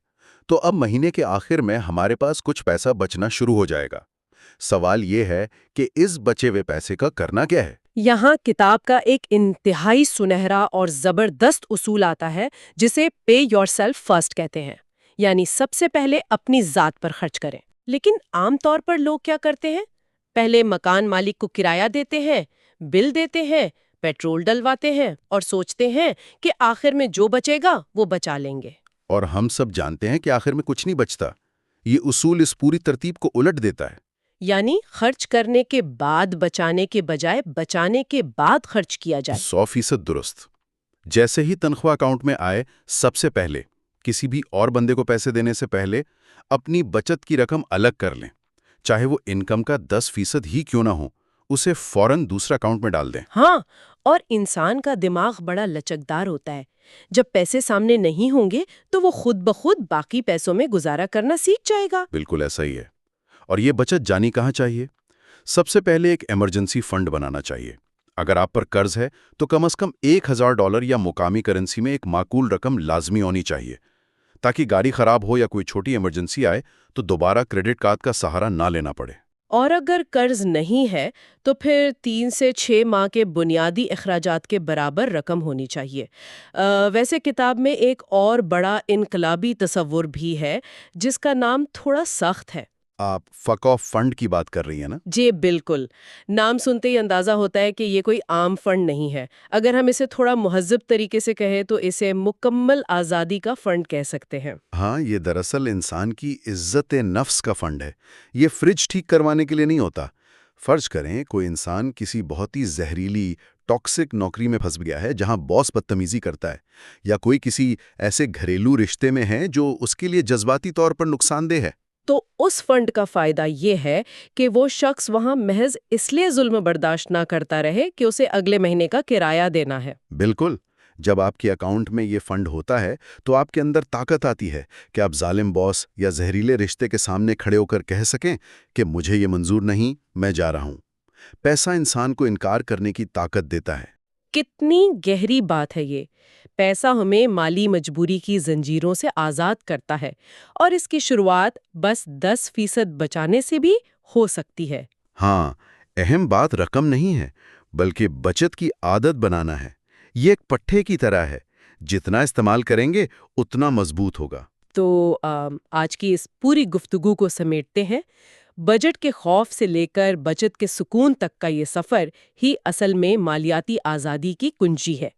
تو اب مہینے کے آخر میں ہمارے پاس کچھ پیسہ بچنا شروع ہو جائے گا۔ سوال یہ ہے کہ اس بچے ہوئے پیسے کا کرنا کیا ہے؟ یہاں کتاب کا ایک انتہائی سنہرا اور زبردست اصول آتا ہے جسے پے یور سیلف فرسٹ کہتے ہیں، یعنی سب سے پہلے اپنی ذات پر خرچ کریں۔ لیکن عام طور پر لوگ کیا کرتے ہیں؟ پہلے مکان مالک کو کرایہ دیتے ہیں، بل دیتے ہیں، پیٹرول ڈلواتے ہیں اور سوچتے ہیں کہ آخر میں جو بچے گا وہ بچا لیں گے۔ اور ہم سب جانتے ہیں کہ آخر میں کچھ نہیں بچتا۔ یہ اصول اس پوری ترتیب کو الٹ دیتا ہے۔ یعنی خرچ کرنے کے بعد بچانے کے بجائے بچانے کے بعد خرچ کیا جائے۔ 100% درست۔ جیسے ہی تنخواہ اکاؤنٹ میں آئے، سب سے پہلے کسی بھی اور بندے کو پیسے دینے سے پہلے اپنی بچت کی رقم الگ کر لیں، چاہے وہ انکم کا 10% ہی کیوں نہ ہو، اسے فوراً دوسرا اکاؤنٹ میں ڈال دیں۔ ہاں، اور انسان کا دماغ بڑا لچکدار ہوتا ہے۔ جب پیسے سامنے نہیں ہوں گے تو وہ خود بخود باقی پیسوں میں گزارا کرنا سیکھ جائے گا۔ بالکل ایسا ہی ہے۔ اور یہ بچت جانی کہاں چاہیے؟ سب سے پہلے ایک ایمرجنسی فنڈ بنانا چاہیے۔ اگر آپ پر قرض ہے تو کم از کم $1000 یا مقامی کرنسی میں ایک معقول رقم لازمی ہونی چاہیے، تاکہ گاڑی خراب ہو یا کوئی چھوٹی ایمرجنسی آئے تو دوبارہ کریڈٹ کارڈ کا سہارا نہ لینا پڑے۔ اور اگر قرض نہیں ہے تو پھر 3 سے 6 ماہ کے بنیادی اخراجات کے برابر رقم ہونی چاہیے۔ ویسے کتاب میں ایک اور بڑا انقلابی تصور بھی ہے جس کا نام تھوڑا سخت ہے۔ آپ فک آف فنڈ کی بات کر رہی ہیں نا؟ جی بالکل، نام سنتے ہی اندازہ ہوتا ہے کہ یہ کوئی عام فنڈ نہیں ہے۔ اگر ہم اسے تھوڑا مہذب طریقے سے کہیں تو اسے مکمل آزادی کا فنڈ کہہ سکتے ہیں۔ ہاں، یہ دراصل انسان کی عزت نفس کا فنڈ ہے۔ یہ فریج ٹھیک کروانے کے لیے نہیں ہوتا۔ فرض کریں کوئی انسان کسی بہت ہی زہریلی ٹاکسک نوکری میں پھنس گیا ہے جہاں باس بدتمیزی کرتا ہے، یا کوئی کسی ایسے گھریلو رشتے میں ہے جو اس کے لیے جذباتی طور پر نقصان دہ ہے۔ تو اس فنڈ کا فائدہ یہ ہے کہ وہ شخص وہاں محض اس لیے ظلم برداشت نہ کرتا رہے کہ اسے اگلے مہینے کا کرایہ دینا ہے۔ بالکل، جب آپ کے اکاؤنٹ میں یہ فنڈ ہوتا ہے تو آپ کے اندر طاقت آتی ہے کہ آپ ظالم باس یا زہریلے رشتے کے سامنے کھڑے ہو کر کہہ سکیں کہ مجھے یہ منظور نہیں، میں جا رہا ہوں۔ پیسہ انسان کو انکار کرنے کی طاقت دیتا ہے۔ کتنی گہری بات ہے یہ۔ پیسہ ہمیں مالی مجبوری کی زنجیروں سے آزاد کرتا ہے، اور اس کی شروعات بس 10% بچانے سے بھی ہو سکتی ہے۔ ہاں، اہم بات رقم نہیں ہے، بلکہ بچت کی عادت بنانا ہے۔ یہ ایک پٹھے کی طرح ہے، جتنا استعمال کریں گے اتنا مضبوط ہوگا۔ تو آج کی اس پوری گفتگو کو سمیٹتے ہیں۔ بجٹ کے خوف سے لے کر بچت کے سکون تک کا یہ سفر ہی اصل میں مالیاتی آزادی کی کنجی ہے۔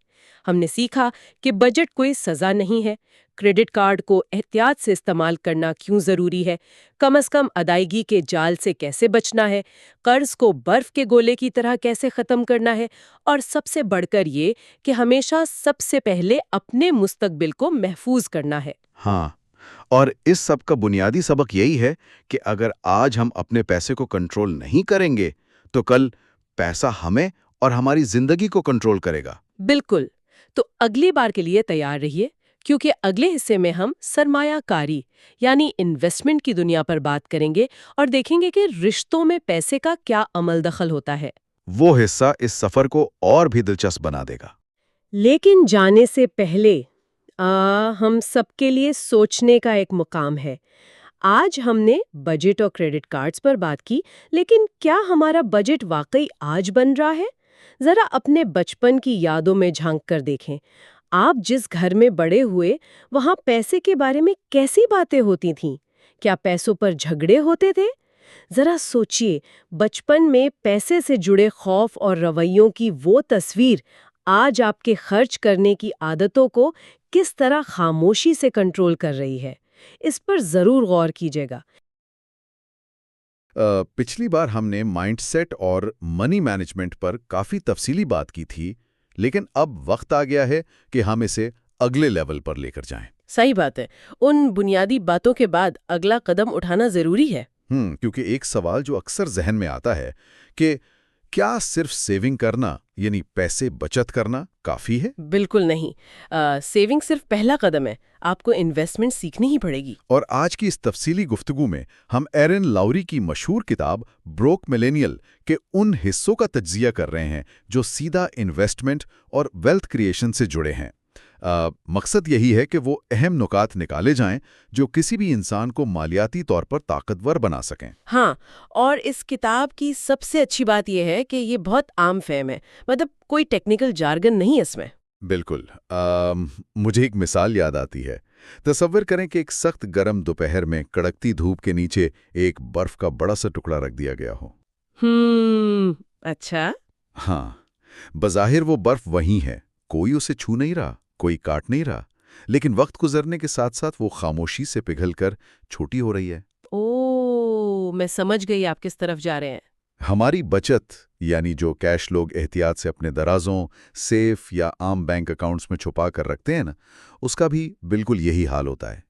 ہم نے سیکھا کہ بجٹ کوئی سزا نہیں ہے، کریڈٹ کارڈ کو احتیاط سے استعمال کرنا کیوں ضروری ہے، کم از کم ادائیگی کے جال سے کیسے بچنا ہے، قرض کو برف کے گولے کی طرح کیسے ختم کرنا ہے، اور سب سے بڑھ کر یہ کہ ہمیشہ سب سے پہلے اپنے مستقبل کو محفوظ کرنا ہے۔ ہاں، اور اس سب کا بنیادی سبق یہی ہے کہ اگر آج ہم اپنے پیسے کو کنٹرول نہیں کریں گے تو کل پیسہ ہمیں اور ہماری زندگی کو کنٹرول کرے گا۔ بالکل۔ تو اگلی بار کے لیے تیار رہیے، کیونکہ اگلے حصے میں ہم سرمایہ کاری یعنی انویسٹمنٹ کی دنیا پر بات کریں گے اور دیکھیں گے کہ رشتوں میں پیسے کا کیا عمل دخل ہوتا ہے۔ وہ حصہ اس سفر کو اور بھی دلچسپ بنا دے گا۔ لیکن جانے سے پہلے ہم سب کے لیے سوچنے کا ایک مقام ہے۔ آج ہم نے بجٹ اور کریڈٹ کارڈز پر بات کی، لیکن کیا ہمارا بجٹ واقعی آج بن رہا ہے؟ ذرا اپنے بچپن کی یادوں میں جھانک کر دیکھیں۔ آپ جس گھر میں بڑے ہوئے، وہاں پیسے کے بارے میں کیسی باتیں ہوتی تھیں؟ کیا پیسوں پر جھگڑے ہوتے تھے؟ ذرا سوچئے، بچپن میں پیسے سے جڑے خوف اور رویوں کی وہ تصویر آج آپ کے خرچ کرنے کی عادتوں کو کس طرح خاموشی سے کنٹرول کر رہی ہے۔ اس پر ضرور غور کیجیے گا۔ پچھلی بار ہم نے مائنڈ سیٹ اور منی مینجمنٹ پر کافی تفصیلی بات کی تھی، لیکن اب وقت آ گیا ہے کہ ہم اسے اگلے لیول پر لے کر جائیں۔ صحیح بات ہے۔ ان بنیادی باتوں کے بعد اگلا قدم اٹھانا ضروری ہے۔ کیونکہ ایک سوال جو اکثر ذہن میں آتا ہے کہ کیا صرف سیونگ کرنا یعنی پیسے بچت کرنا کافی ہے؟ بالکل نہیں۔ سیونگ صرف پہلا قدم ہے، آپ کو انویسٹمنٹ سیکھنی ہی پڑے گی۔ اور آج کی اس تفصیلی گفتگو میں ہم ایرن لاوری کی مشہور کتاب بروک ملینیل کے ان حصوں کا تجزیہ کر رہے ہیں جو سیدھا انویسٹمنٹ اور ویلتھ کریشن سے جڑے ہیں۔ مقصد یہی ہے کہ وہ اہم نکات نکالے جائیں جو کسی بھی انسان کو مالیاتی طور پر طاقتور بنا سکیں۔ ہاں، اور اس کتاب کی سب سے اچھی بات یہ ہے کہ یہ بہت عام فہم ہے، مطلب کوئی ٹیکنیکل جارگن نہیں ہے اس میں۔ بالکل۔ مجھے ایک مثال یاد آتی ہے۔ تصور کریں کہ ایک سخت گرم دوپہر میں کڑکتی دھوپ کے نیچے ایک برف کا بڑا سا ٹکڑا رکھ دیا گیا ہو۔ اچھا۔ ہاں، بظاہر وہ برف وہیں ہے، کوئی اسے چھو نہیں رہا، کوئی کاٹ نہیں رہا، لیکن وقت گزرنے کے ساتھ ساتھ وہ خاموشی سے پگھل کر چھوٹی ہو رہی ہے۔ میں سمجھ گئی آپ کس طرف جا رہے ہیں۔ ہماری بچت یعنی جو کیش لوگ احتیاط سے اپنے درازوں، سیف یا عام بینک اکاؤنٹس میں چھپا کر رکھتے ہیں نا، اس کا بھی بالکل یہی حال ہوتا ہے۔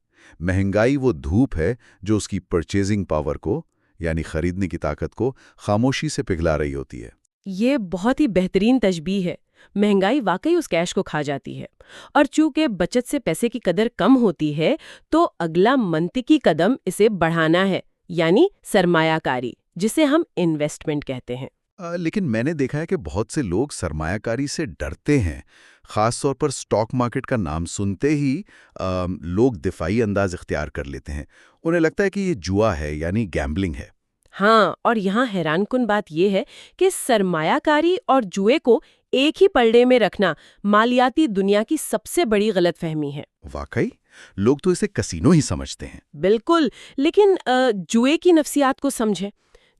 مہنگائی وہ دھوپ ہے جو اس کی پرچیزنگ پاور کو یعنی خریدنے کی طاقت کو خاموشی سے پگھلا رہی ہوتی ہے۔ یہ بہت ہی بہترین تشبیہ ہے۔ مہنگائی واقعی اس کیش کو کھا جاتی ہے، اور چونکہ بچت سے پیسے کی قدر کم ہوتی ہے تو اگلا منطقی قدم اسے بڑھانا ہے، یعنی سرمایہ کاری، جسے ہم انویسٹمنٹ کہتے ہیں۔ لیکن میں نے دیکھا ہے کہ بہت سے لوگ سرمایہ کاری سے ڈرتے ہیں، خاص طور پر سٹاک مارکیٹ کا نام سنتے ہی لوگ دفاعی انداز اختیار کر لیتے ہیں۔ انہیں لگتا ہے کہ یہ جوا ہے یعنی گیمبلنگ ہے۔ ہاں، اور یہاں حیران کن بات یہ ہے کہ سرمایہ کاری اور جوئے کو ایک ہی پلڑے میں رکھنا مالیاتی دنیا کی سب سے بڑی غلط فہمی ہے۔ واقعی لوگ تو اسے کسینو ہی سمجھتے ہیں۔ بالکل، لیکن جوئے کی نفسیات کو سمجھیں۔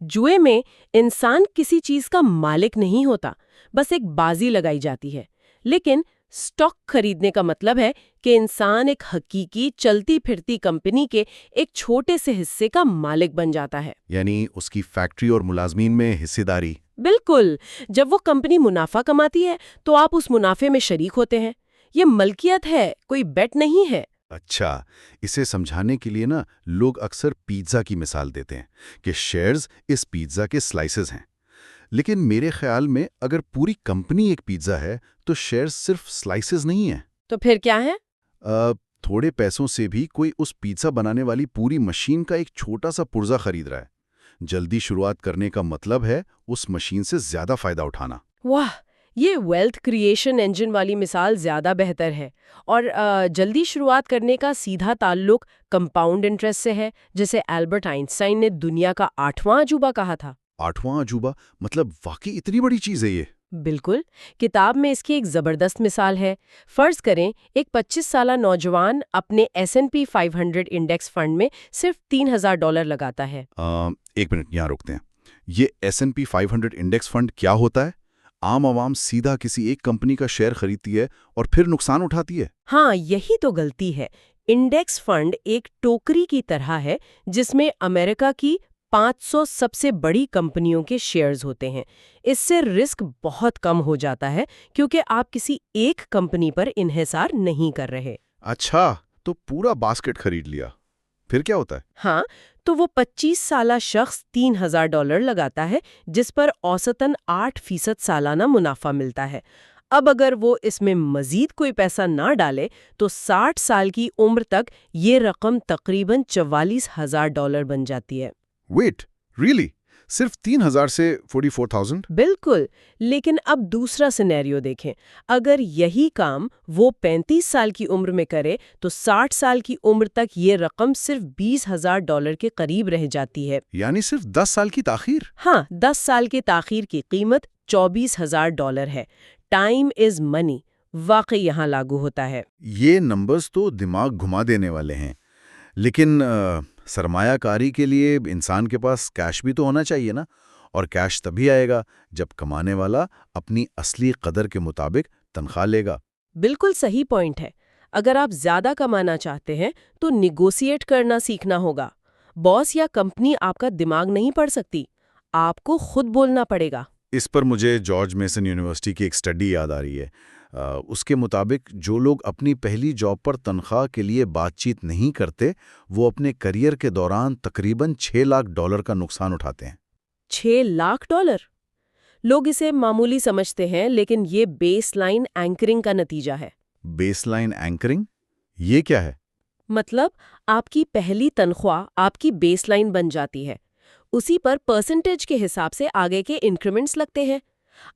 جوئے میں انسان کسی چیز کا مالک نہیں ہوتا، بس ایک بازی لگائی جاتی ہے۔ لیکن سٹاک خریدنے کا مطلب ہے کہ انسان ایک حقیقی چلتی پھرتی کمپنی کے ایک چھوٹے سے حصے کا مالک بن جاتا ہے، یعنی اس کی فیکٹری اور ملازمین میں حصے داری۔ بالکل۔ جب وہ کمپنی منافع کماتی ہے تو آپ اس منافع میں شریک ہوتے ہیں۔ یہ ملکیت ہے، کوئی بیٹ نہیں ہے۔ اچھا، اسے سمجھانے کے لیے نا لوگ اکثر پیزا کی مثال دیتے ہیں کہ شیئرز اس پیزا کے سلائسز ہیں، لیکن میرے خیال میں اگر پوری کمپنی ایک پیزا ہے تو شیئرز صرف سلائسز نہیں ہیں۔ تو پھر کیا ہے؟ تھوڑے پیسوں سے بھی کوئی اس پیزا بنانے والی پوری مشین کا ایک چھوٹا سا پرزہ خرید رہا ہے، جلدی شروعات کرنے کا مطلب ہے اس مشین سے زیادہ فائدہ اٹھانا۔ واہ، یہ ویلتھ کریشن انجن والی مثال زیادہ بہتر ہے، اور جلدی شروعات کرنے کا سیدھا تعلق کمپاؤنڈ انٹرسٹ سے ہے، جسے البرٹ آئنسٹائن نے دنیا کا 8واں عجوبہ کہا تھا۔ 8واں عجوبہ مطلب واقعی اتنی بڑی چیز ہے یہ؟ بالکل، کتاب میں اس کی ایک زبردست مثال ہے۔ فرض کریں ایک 25 سالہ نوجوان اپنے S&P 500 انڈیکس فنڈ میں صرف $3000 لگاتا ہے۔ ایک منٹ یہاں روکتے ہیں۔ یہ S&P 500 انڈیکس فنڈ کیا ہوتا ہے؟ عام عوام سیدھا کسی ایک کمپنی کا شیئر خریدتی ہے اور پھر نقصان اٹھاتی ہے؟ ہاں، یہی تو غلطی ہے۔ انڈیکس فنڈ ایک ٹوکری کی طرح ہے جس میں امریکہ کی 500 سب سے بڑی کمپنیوں کے شیئرز ہوتے ہیں۔ اس سے رسک بہت کم ہو جاتا ہے کیونکہ آپ کسی ایک کمپنی پر انحصار نہیں کر رہے۔ اچھا، تو پورا باسکٹ خرید لیا، پھر کیا ہوتا ہے؟ ہاں، تو وہ 25 سالہ شخص $3000 لگاتا ہے جس پر اوسطاً 8% سالانہ منافع ملتا ہے۔ اب اگر وہ اس میں مزید کوئی پیسہ نہ ڈالے تو 60 سال کی عمر تک یہ رقم تقریباً $44,000 بن جاتی ہے۔ Wait, really? صرف 3000 سے 44,000؟ بالکل، لیکن اب دوسرا سینیریو دیکھیں۔ اگر یہی کام وہ 35 سال کی عمر میں کرے تو 60 سال کی عمر تک یہ رقم صرف $20,000 کے قریب رہ جاتی ہے۔ یعنی صرف 10 سال کی تاخیر؟ ہاں، 10 سال کی تاخیر کی قیمت $24,000 ہے۔ ٹائم از منی واقعی یہاں لاگو ہوتا ہے۔ یہ نمبرز تو دماغ گھما دینے والے ہیں، لیکن سرمایہ کاری کے لیے انسان کے پاس کیش بھی تو ہونا چاہیے نا، اور کیش تبھی آئے گا جب کمانے والا اپنی اصلی قدر کے مطابق تنخواہ لے گا۔ بالکل صحیح پوائنٹ ہے۔ اگر آپ زیادہ کمانا چاہتے ہیں تو نیگوسیٹ کرنا سیکھنا ہوگا۔ باس یا کمپنی آپ کا دماغ نہیں پڑھ سکتی، آپ کو خود بولنا پڑے گا۔ اس پر مجھے جارج میسن یونیورسٹی کی ایک اسٹڈی یاد آ رہی ہے۔ اس کے مطابق جو لوگ اپنی پہلی جاب پر تنخواہ کے لیے بات چیت نہیں کرتے، وہ اپنے کریئر کے دوران تقریباً $6 لاکھ کا نقصان اٹھاتے ہیں۔ $6 لاکھ؟ لوگ اسے معمولی سمجھتے ہیں، لیکن یہ بیس لائن اینکرنگ کا نتیجہ ہے۔ Base line anchoring? یہ کیا ہے؟ مطلب آپ کی پہلی تنخواہ آپ کی بیس لائن بن جاتی ہے، اسی پر پرسنٹیج کے حساب سے آگے کے انکریمنٹس لگتے ہیں۔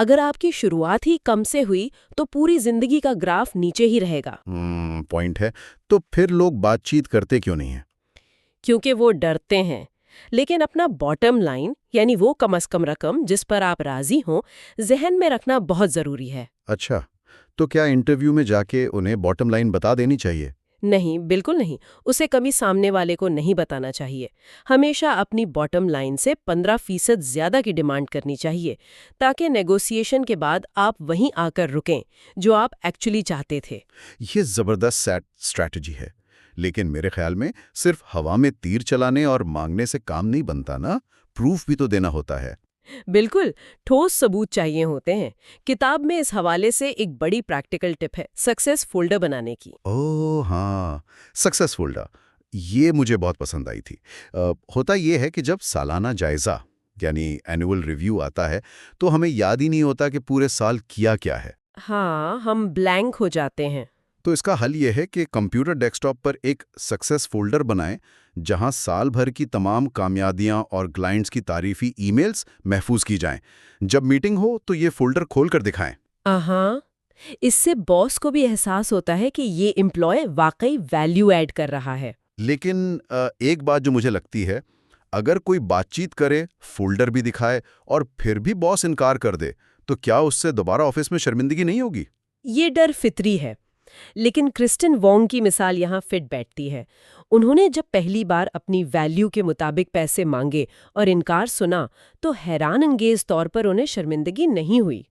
اگر آپ کی شروعات ہی کم سے ہوئی تو پوری زندگی کا گراف نیچے ہی رہے گا۔ پوائنٹ ہے۔ تو پھر لوگ بات چیت کرتے کیوں نہیں ہیں؟ کیونکہ وہ ڈرتے ہیں۔ لیکن اپنا باٹم لائن، یعنی وہ کم از کم رقم جس پر آپ راضی ہوں، ذہن میں رکھنا بہت ضروری ہے۔ اچھا، تو کیا انٹرویو میں جا کے انہیں باٹم لائن بتا دینی چاہیے؟ نہیں، بالکل نہیں۔ اسے کبھی سامنے والے کو نہیں بتانا چاہیے۔ ہمیشہ اپنی باٹم لائن سے 15% زیادہ کی ڈیمانڈ کرنی چاہیے، تاکہ نیگوسیشن کے بعد آپ وہیں آ کر رکیں جو آپ ایکچولی چاہتے تھے۔ یہ زبردست اسٹریٹجی ہے، لیکن میرے خیال میں صرف ہوا میں تیر چلانے اور مانگنے سے کام نہیں بنتا نا، پروف بھی تو دینا ہوتا ہے۔ بالکل، ٹھوس ثبوت چاہیے ہوتے ہیں۔ کتاب میں اس حوالے سے ایک بڑی پریکٹیکل ٹپ ہے سکسیس فولڈر بنانے کی۔ ہاں، سکسیس فولڈر، یہ مجھے بہت پسند آئی تھی۔ ہوتا یہ ہے کہ جب سالانہ جائزہ یعنی اینول ریویو آتا ہے تو ہمیں یاد ہی نہیں ہوتا کہ پورے سال کیا کیا ہے۔ ہاں، ہم بلینک ہو جاتے ہیں۔ تو اس کا حل یہ ہے کہ کمپیوٹر ڈیسک ٹاپ پر ایک سکسیس فولڈر بنائیں جہاں سال بھر کی تمام کامیابیاں اور کلائنٹس کی تعریفی ای میلز محفوظ کی جائیں۔ جب میٹنگ ہو تو یہ فولڈر کھول کر دکھائیں۔ اس سے باس کو بھی احساس ہوتا ہے کہ یہ امپلائی واقعی ویلیو ایڈ کر رہا ہے۔ لیکن ایک بات جو مجھے لگتی ہے، اگر کوئی بات چیت کرے، فولڈر بھی دکھائے اور پھر بھی باس انکار کر دے تو کیا اس سے دوبارہ آفس میں شرمندگی نہیں ہوگی؟ یہ ڈر فطری ہے، لیکن کرسٹن وانگ کی مثال یہاں فٹ بیٹھتی ہے۔ انہوں نے جب پہلی بار اپنی ویلیو کے مطابق پیسے مانگے اور انکار سنا تو حیران انگیز طور پر انہیں شرمندگی نہیں ہوئی۔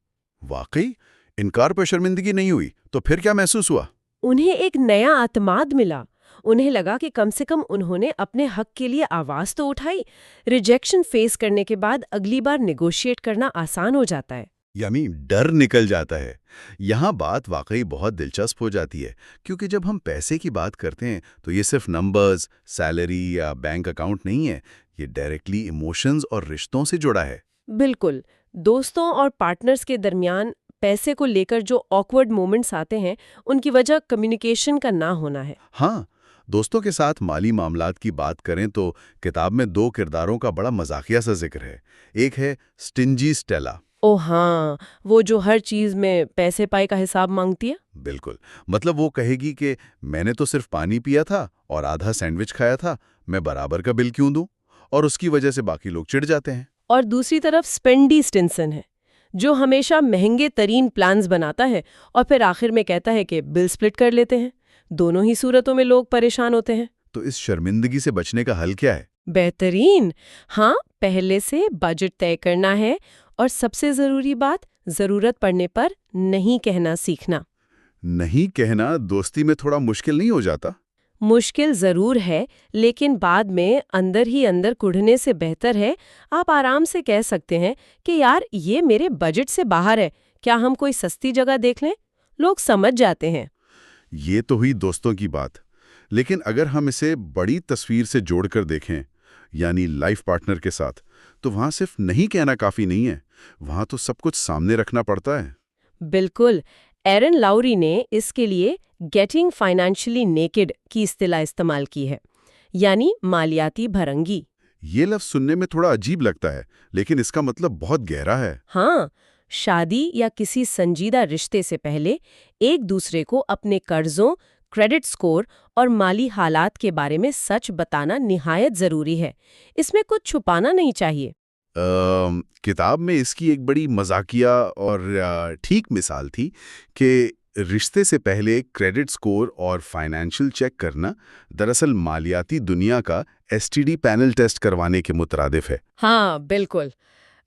واقعی؟ انکار پر شرمندگی نہیں ہوئی تو پھر کیا محسوس ہوا؟ انہیں ایک نیا اعتماد ملا۔ انہیں لگا کہ کم سے کم انہوں نے اپنے حق کے لیے آواز تو اٹھائی۔ ریجیکشن فیس کرنے کے بعد اگلی بار نیگوشیٹ کرنا آسان ہو جاتا ہے۔ یعنی ڈر نکل جاتا ہے۔ یہاں بات واقعی بہت دلچسپ ہو جاتی ہے، کیونکہ جب ہم پیسے کی بات کرتے ہیں تو یہ صرف نمبرز، سیلری یا بینک اکاؤنٹ نہیں ہے، یہ ڈائریکٹلی ایموشنز اور رشتوں سے جڑا ہے۔ بالکل، دوستوں اور پارٹنرز کے درمیان پیسے کو لے کر جو آکورڈ مومنٹس آتے ہیں، ان کی وجہ کمیونیکیشن کا نہ ہونا ہے۔ ہاں، دوستوں کے ساتھ مالی معاملات کی بات کریں تو کتاب میں 2 کرداروں کا بڑا مزاحیہ سا ذکر ہے۔ ایک ہے سٹنجی سٹیلا۔ او ہاں، وہ جو ہر چیز میں پیسے پائے کا حساب مانگتی ہے۔ بالکل، مطلب وہ کہے گی کہ میں نے تو صرف پانی پیا تھا اور آدھا سینڈوچ کھایا تھا، میں برابر کا بل کیوں دوں؟ اور اس کی وجہ سے باقی لوگ چڑ جاتے ہیں۔ اور دوسری طرف اسپینڈی اسٹنسن ہے، جو ہمیشہ مہنگے ترین پلانز بناتا ہے اور پھر آخر میں کہتا ہے کہ بل سپلٹ کر لیتے ہیں۔ دونوں ہی صورتوں میں لوگ پریشان ہوتے ہیں۔ تو اس شرمندگی سے بچنے کا حل کیا ہے؟ بہترین، ہاں، پہلے سے بجٹ طے کرنا ہے اور سب سے ضروری بات، ضرورت پڑنے پر نہیں کہنا سیکھنا۔ نہیں کہنا دوستی میں تھوڑا مشکل نہیں ہو جاتا؟ مشکل ضرور ہے، لیکن بعد میں اندر ہی اندر کڑھنے سے بہتر ہے آپ آرام سے کہہ سکتے ہیں کہ یار یہ میرے بجٹ سے باہر ہے، کیا ہم کوئی سستی جگہ دیکھ لیں؟ لوگ سمجھ جاتے ہیں۔ یہ تو ہوئی دوستوں کی بات، لیکن اگر ہم اسے بڑی تصویر سے جوڑ کر دیکھیں، یعنی لائف پارٹنر کے ساتھ، تو وہاں صرف نہیں کہنا کافی نہیں ہے، وہاں تو سب کچھ سامنے رکھنا پڑتا ہے۔ بالکل، ایرن لاوری نے اس کے لیے گیٹنگ فائنینشلی نیکڈ کی اصطلاح استعمال کی ہے، یعنی مالیاتی بھرنگی۔ یہ لفظ سننے میں تھوڑا عجیب لگتا ہے، لیکن اس کا مطلب بہت گہرا ہے۔ ہاں، شادی یا کسی سنجیدہ رشتے سے پہلے ایک دوسرے کو اپنے قرضوں، کریڈٹ سکور اور مالی حالات کے بارے میں سچ بتانا نہایت ضروری ہے۔ اس میں کچھ چھپانا نہیں چاہیے۔ کتاب میں اس کی ایک بڑی مذاقیہ اور ٹھیک مثال تھی کہ رشتے سے پہلے کریڈٹ سکور اور فائنینشل چیک کرنا دراصل مالیاتی دنیا کا STD پینل ٹیسٹ کروانے کے مترادف ہے۔ ہاں بالکل،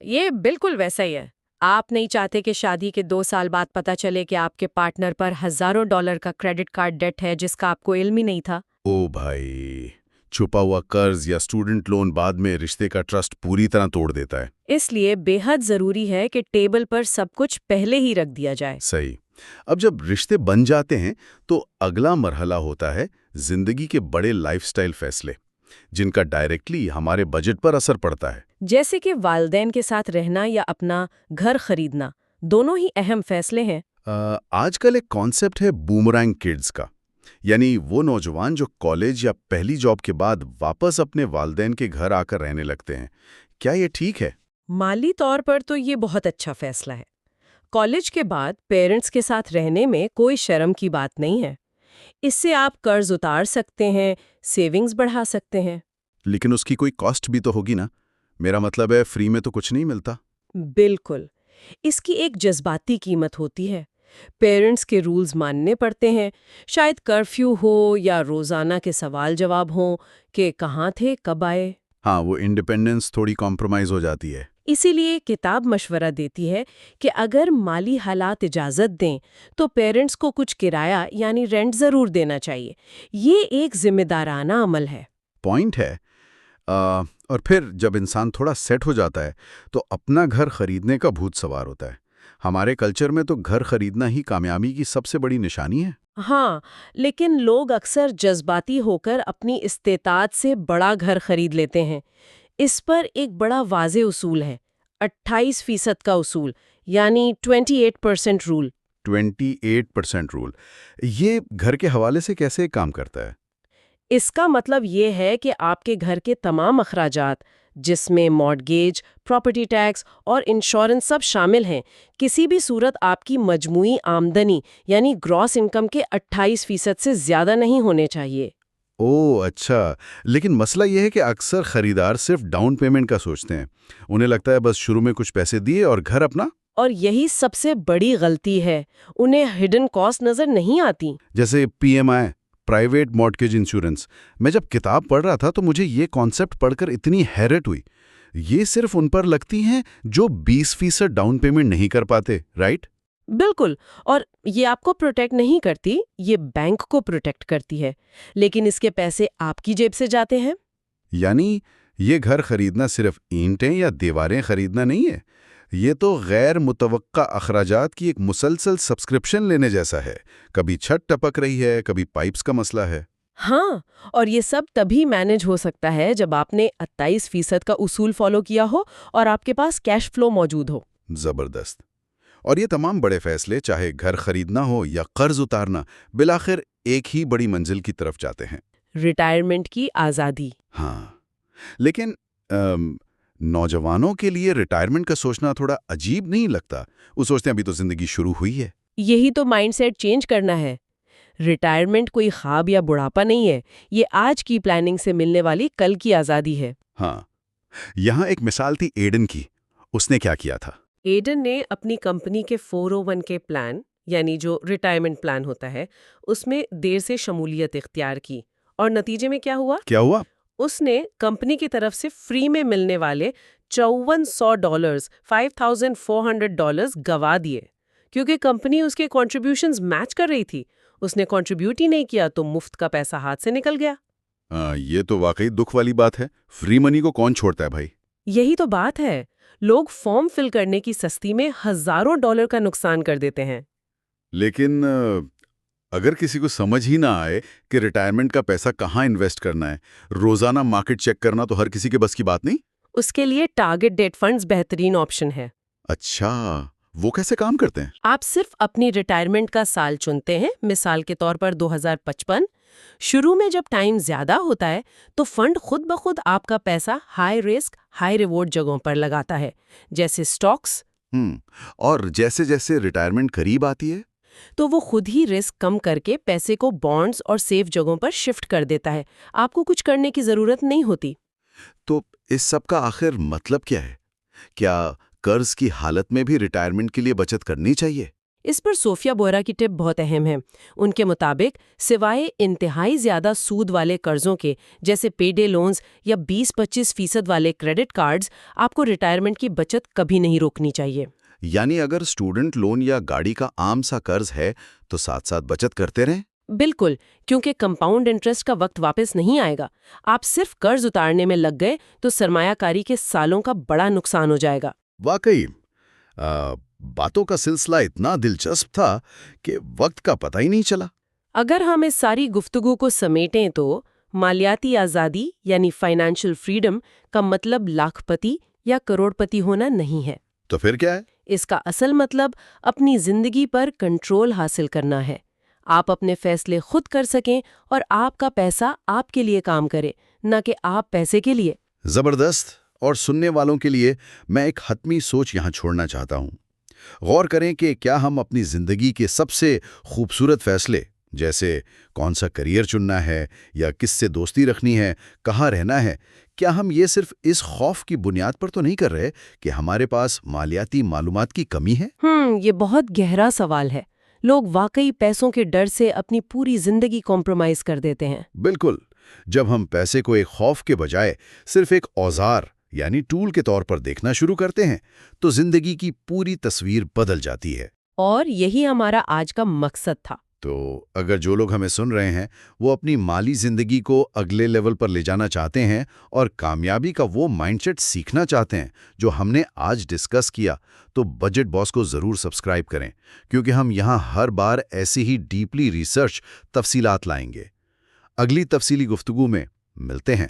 یہ بالکل ویسا ہی ہے۔ آپ نہیں چاہتے کہ شادی کے 2 سال بعد پتہ چلے کہ آپ کے پارٹنر پر ہزاروں ڈالر کا کریڈٹ کارڈ ڈیٹ ہے جس کا آپ کو علم ہی نہیں تھا۔ او بھائی، چھپا ہوا قرض یا اسٹوڈنٹ لون بعد میں رشتے کا ٹرسٹ پوری طرح توڑ دیتا ہے۔ اس لیے بے حد ضروری ہے کہ ٹیبل پر سب کچھ پہلے ہی رکھ دیا جائے۔ صحیح۔ اب جب رشتے بن جاتے ہیں تو اگلا مرحلہ ہوتا ہے زندگی کے بڑے لائف سٹائل فیصلے، جن کا ڈائریکٹلی ہمارے بجٹ پر اثر پڑتا ہے۔ جیسے کہ والدین کے ساتھ رہنا یا اپنا گھر خریدنا، دونوں ہی اہم فیصلے ہیں۔ آج کل ایک کانسیپٹ ہے بومرینگ کڈز کا، یعنی وہ نوجوان جو کالج یا پہلی جاب کے بعد واپس اپنے والدین کے گھر آ کر رہنے لگتے ہیں۔ کیا یہ ٹھیک ہے؟ مالی طور پر تو یہ بہت اچھا فیصلہ ہے۔ کالج کے بعد پیرنٹس کے ساتھ رہنے میں کوئی شرم کی بات نہیں ہے۔ اس سے آپ قرض اتار سکتے ہیں، سیونگز بڑھا سکتے ہیں۔ لیکن اس کی کوئی کاسٹ بھی تو ہوگی نا؟ میرا مطلب ہے فری میں تو کچھ نہیں ملتا۔ بالکل، اس کی ایک جذباتی قیمت ہوتی ہے۔ پیرنٹس کے رولز ماننے پڑتے ہیں، شاید کرفیو ہو یا روزانہ کے سوال جواب ہوں کہ کہاں تھے کب آئے۔ ہاں، وہ انڈیپینڈنس تھوڑی کمپرومائز ہو جاتی ہے۔ اسی لیے کتاب مشورہ دیتی ہے کہ اگر مالی حالات اجازت دیں تو پیرنٹس کو کچھ کرایہ یعنی رینٹ ضرور دینا چاہیے۔ یہ ایک ذمہ دارانہ عمل ہے۔ پوائنٹ ہے۔ اور پھر جب انسان تھوڑا سیٹ ہو جاتا ہے تو اپنا گھر خریدنے کا بھوت سوار ہوتا ہے۔ ہمارے کلچر میں تو گھر خریدنا ہی کامیابی کی سب سے بڑی نشانی ہے۔ ہاں، لیکن لوگ اکثر جذباتی ہو کر اپنی استطاعت سے بڑا گھر خرید لیتے ہیں۔ اس پر ایک بڑا واضح اصول ہے، 28% کا اصول، یعنی 28% رول۔ 28% رول، یہ گھر کے حوالے سے کیسے کام کرتا ہے؟ اس کا مطلب یہ ہے کہ آپ کے گھر کے تمام اخراجات، جس میں مارٹگیج، پراپرٹی ٹیکس اور انشورنس سب شامل ہیں، کسی بھی صورت آپ کی مجموعی آمدنی یعنی گراس انکم کے 28% سے زیادہ نہیں ہونے چاہیے۔ اوہ اچھا، لیکن مسئلہ یہ ہے کہ اکثر خریدار صرف ڈاؤن پیمنٹ کا سوچتے ہیں۔ انہیں لگتا ہے بس شروع میں کچھ پیسے دیے اور گھر اپنا۔ اور یہی سب سے بڑی غلطی ہے، انہیں ہڈن کاسٹ نظر نہیں آتی۔ جیسے PMI، پرائیویٹ مارٹگیج انشورنس۔ میں جب کتاب پڑھ رہا تھا تو مجھے یہ کانسیپٹ پڑھ کر اتنی حیرت ہوئی۔ یہ صرف ان پر لگتی ہیں جو 20% ڈاؤن پیمنٹ نہیں کر پاتے، رائٹ؟ بالکل، اور یہ آپ کو پروٹیکٹ نہیں کرتی، یہ بینک کو پروٹیکٹ کرتی ہے، لیکن اس کے پیسے آپ کی جیب سے جاتے ہیں۔ یعنی یہ گھر خریدنا صرف اینٹیں یا دیواریں خریدنا نہیں ہے، یہ تو غیر متوقع اخراجات کی ایک مسلسل سبسکرپشن لینے جیسا ہے۔ کبھی چھت ٹپک رہی ہے، کبھی پائپس کا مسئلہ ہے۔ ہاں، اور یہ سب تبھی مینج ہو سکتا ہے جب آپ نے 28% کا اصول فالو کیا ہو اور آپ کے پاس کیش فلو موجود ہو۔ زبردست۔ اور یہ تمام بڑے فیصلے، چاہے گھر خریدنا ہو یا قرض اتارنا، بالآخر ایک ہی بڑی منزل کی طرف جاتے ہیں۔ ریٹائرمنٹ کی آزادی۔ ہاں، لیکن نوجوانوں کے لیے ریٹائرمنٹ کا سوچنا تھوڑا عجیب نہیں لگتا؟ وہ سوچتے ہیں ابھی تو زندگی شروع ہوئی ہے۔ یہی تو مائنڈ سیٹ چینج کرنا ہے۔ ریٹائرمنٹ کوئی خواب یا بڑھاپا نہیں ہے، یہ آج کی پلاننگ سے ملنے والی کل کی آزادی ہے۔ ہاں، یہاں ایک مثال تھی ایڈن کی۔ اس نے کیا کیا تھا؟ ایڈن نے اپنی کمپنی کے 401 کے پلان، یعنی جو ریٹائرمنٹ پلان ہوتا ہے، اس میں دیر سے شمولیت اختیار کی، اور نتیجے میں کیا ہوا؟ کیا ہوا؟ اس نے کمپنی کی طرف سے فری میں ملنے والے $5400 $5,400 گوا دیے، کیونکہ کمپنی اس کے کنٹریبیوشنز میچ کر رہی تھی۔ اس نے کنٹریبیوٹ ہی نہیں کیا تو مفت کا پیسہ ہاتھ سے نکل گیا۔ یہ تو واقعی دکھ والی بات ہے۔ فری منی کو کون چھوڑتا ہے بھائی؟ یہی تو بات ہے، لوگ فارم فل کرنے کی سستی میں ہزاروں ڈالر کا نقصان کر دیتے ہیں۔ لیکن اگر کسی کو سمجھ ہی نہ آئے کہ ریٹائرمنٹ کا پیسہ کہاں انویسٹ کرنا ہے، روزانہ مارکیٹ چیک کرنا تو ہر کسی کے بس کی بات نہیں۔ اس کے لیے ٹارگٹ ڈیٹ فنڈز بہترین آپشن ہے۔ اچھا، وہ کیسے کام کرتے ہیں؟ آپ صرف اپنی ریٹائرمنٹ کا سال چنتے ہیں، مثال کے طور پر 2055۔ شروع میں جب ٹائم زیادہ ہوتا ہے تو فنڈ خود بخود آپ کا پیسہ ہائی رسک ہائی ریوارڈ جگہوں پر لگاتا ہے، جیسے سٹاکس۔ اور جیسے جیسے ریٹائرمنٹ قریب آتی ہے تو وہ خود ہی رسک کم کر کے پیسے کو بانڈز اور سیف جگہوں پر شفٹ کر دیتا ہے، آپ کو کچھ کرنے کی ضرورت نہیں ہوتی۔ تو اس سب کا آخر مطلب کیا ہے؟ کیا قرض کی حالت میں بھی ریٹائرمنٹ کے لیے بچت کرنی چاہیے؟ اس پر صوفیہ بورا کی ٹپ بہت اہم ہے۔ ان کے مطابق سوائے انتہائی زیادہ سود والے قرضوں کے، جیسے پے ڈے لونز یا 20-25% والے کریڈٹ کارڈز، آپ کو ریٹائرمنٹ کی بچت کبھی نہیں روکنی چاہیے۔ یعنی اگر اسٹوڈنٹ لون یا گاڑی کا عام سا قرض ہے تو ساتھ ساتھ بچت کرتے رہیں؟ بالکل، کیونکہ کمپاؤنڈ انٹرسٹ کا وقت واپس نہیں آئے گا۔ آپ صرف قرض اتارنے میں لگ گئے تو سرمایہ کاری کے سالوں کا بڑا نقصان ہو جائے گا۔ واقعی باتوں کا سلسلہ اتنا دلچسپ تھا کہ وقت کا پتہ ہی نہیں چلا۔ اگر ہم اس ساری گفتگو کو سمیٹیں تو مالیاتی آزادی یعنی فائنانشل فریڈم کا مطلب لاکھ پتی یا کروڑ پتی ہونا نہیں ہے۔ تو پھر کیا ہے؟ اس کا اصل مطلب اپنی زندگی پر کنٹرول حاصل کرنا ہے۔ آپ اپنے فیصلے خود کر سکیں اور آپ کا پیسہ آپ کے لیے کام کرے، نہ کہ آپ پیسے کے لیے۔ زبردست۔ اور سننے والوں کے لیے میں ایک حتمی سوچ یہاں چھوڑنا چاہتا ہوں۔ غور کریں کہ کیا ہم اپنی زندگی کے سب سے خوبصورت فیصلے، جیسے کون سا کریئر چننا ہے یا کس سے دوستی رکھنی ہے، کہاں رہنا ہے، کیا ہم یہ صرف اس خوف کی بنیاد پر تو نہیں کر رہے کہ ہمارے پاس مالیاتی معلومات کی کمی ہے؟ یہ بہت گہرا سوال ہے۔ لوگ واقعی پیسوں کے ڈر سے اپنی پوری زندگی کمپرومائز کر دیتے ہیں۔ بالکل۔ جب ہم پیسے کو ایک خوف کے بجائے صرف ایک اوزار یعنی ٹول کے طور پر دیکھنا شروع کرتے ہیں تو زندگی کی پوری تصویر بدل جاتی ہے۔ اور یہی ہمارا آج کا مقصد تھا۔ تو اگر جو لوگ ہمیں سن رہے ہیں وہ اپنی مالی زندگی کو اگلے لیول پر لے جانا چاہتے ہیں اور کامیابی کا وہ مائنڈ سیٹ سیکھنا چاہتے ہیں جو ہم نے آج ڈسکس کیا، تو بجٹ باس کو ضرور سبسکرائب کریں، کیونکہ ہم یہاں ہر بار ایسی ہی ڈیپلی ریسرچ تفصیلات لائیں گے۔ اگلی تفصیلی گفتگو میں ملتے ہیں۔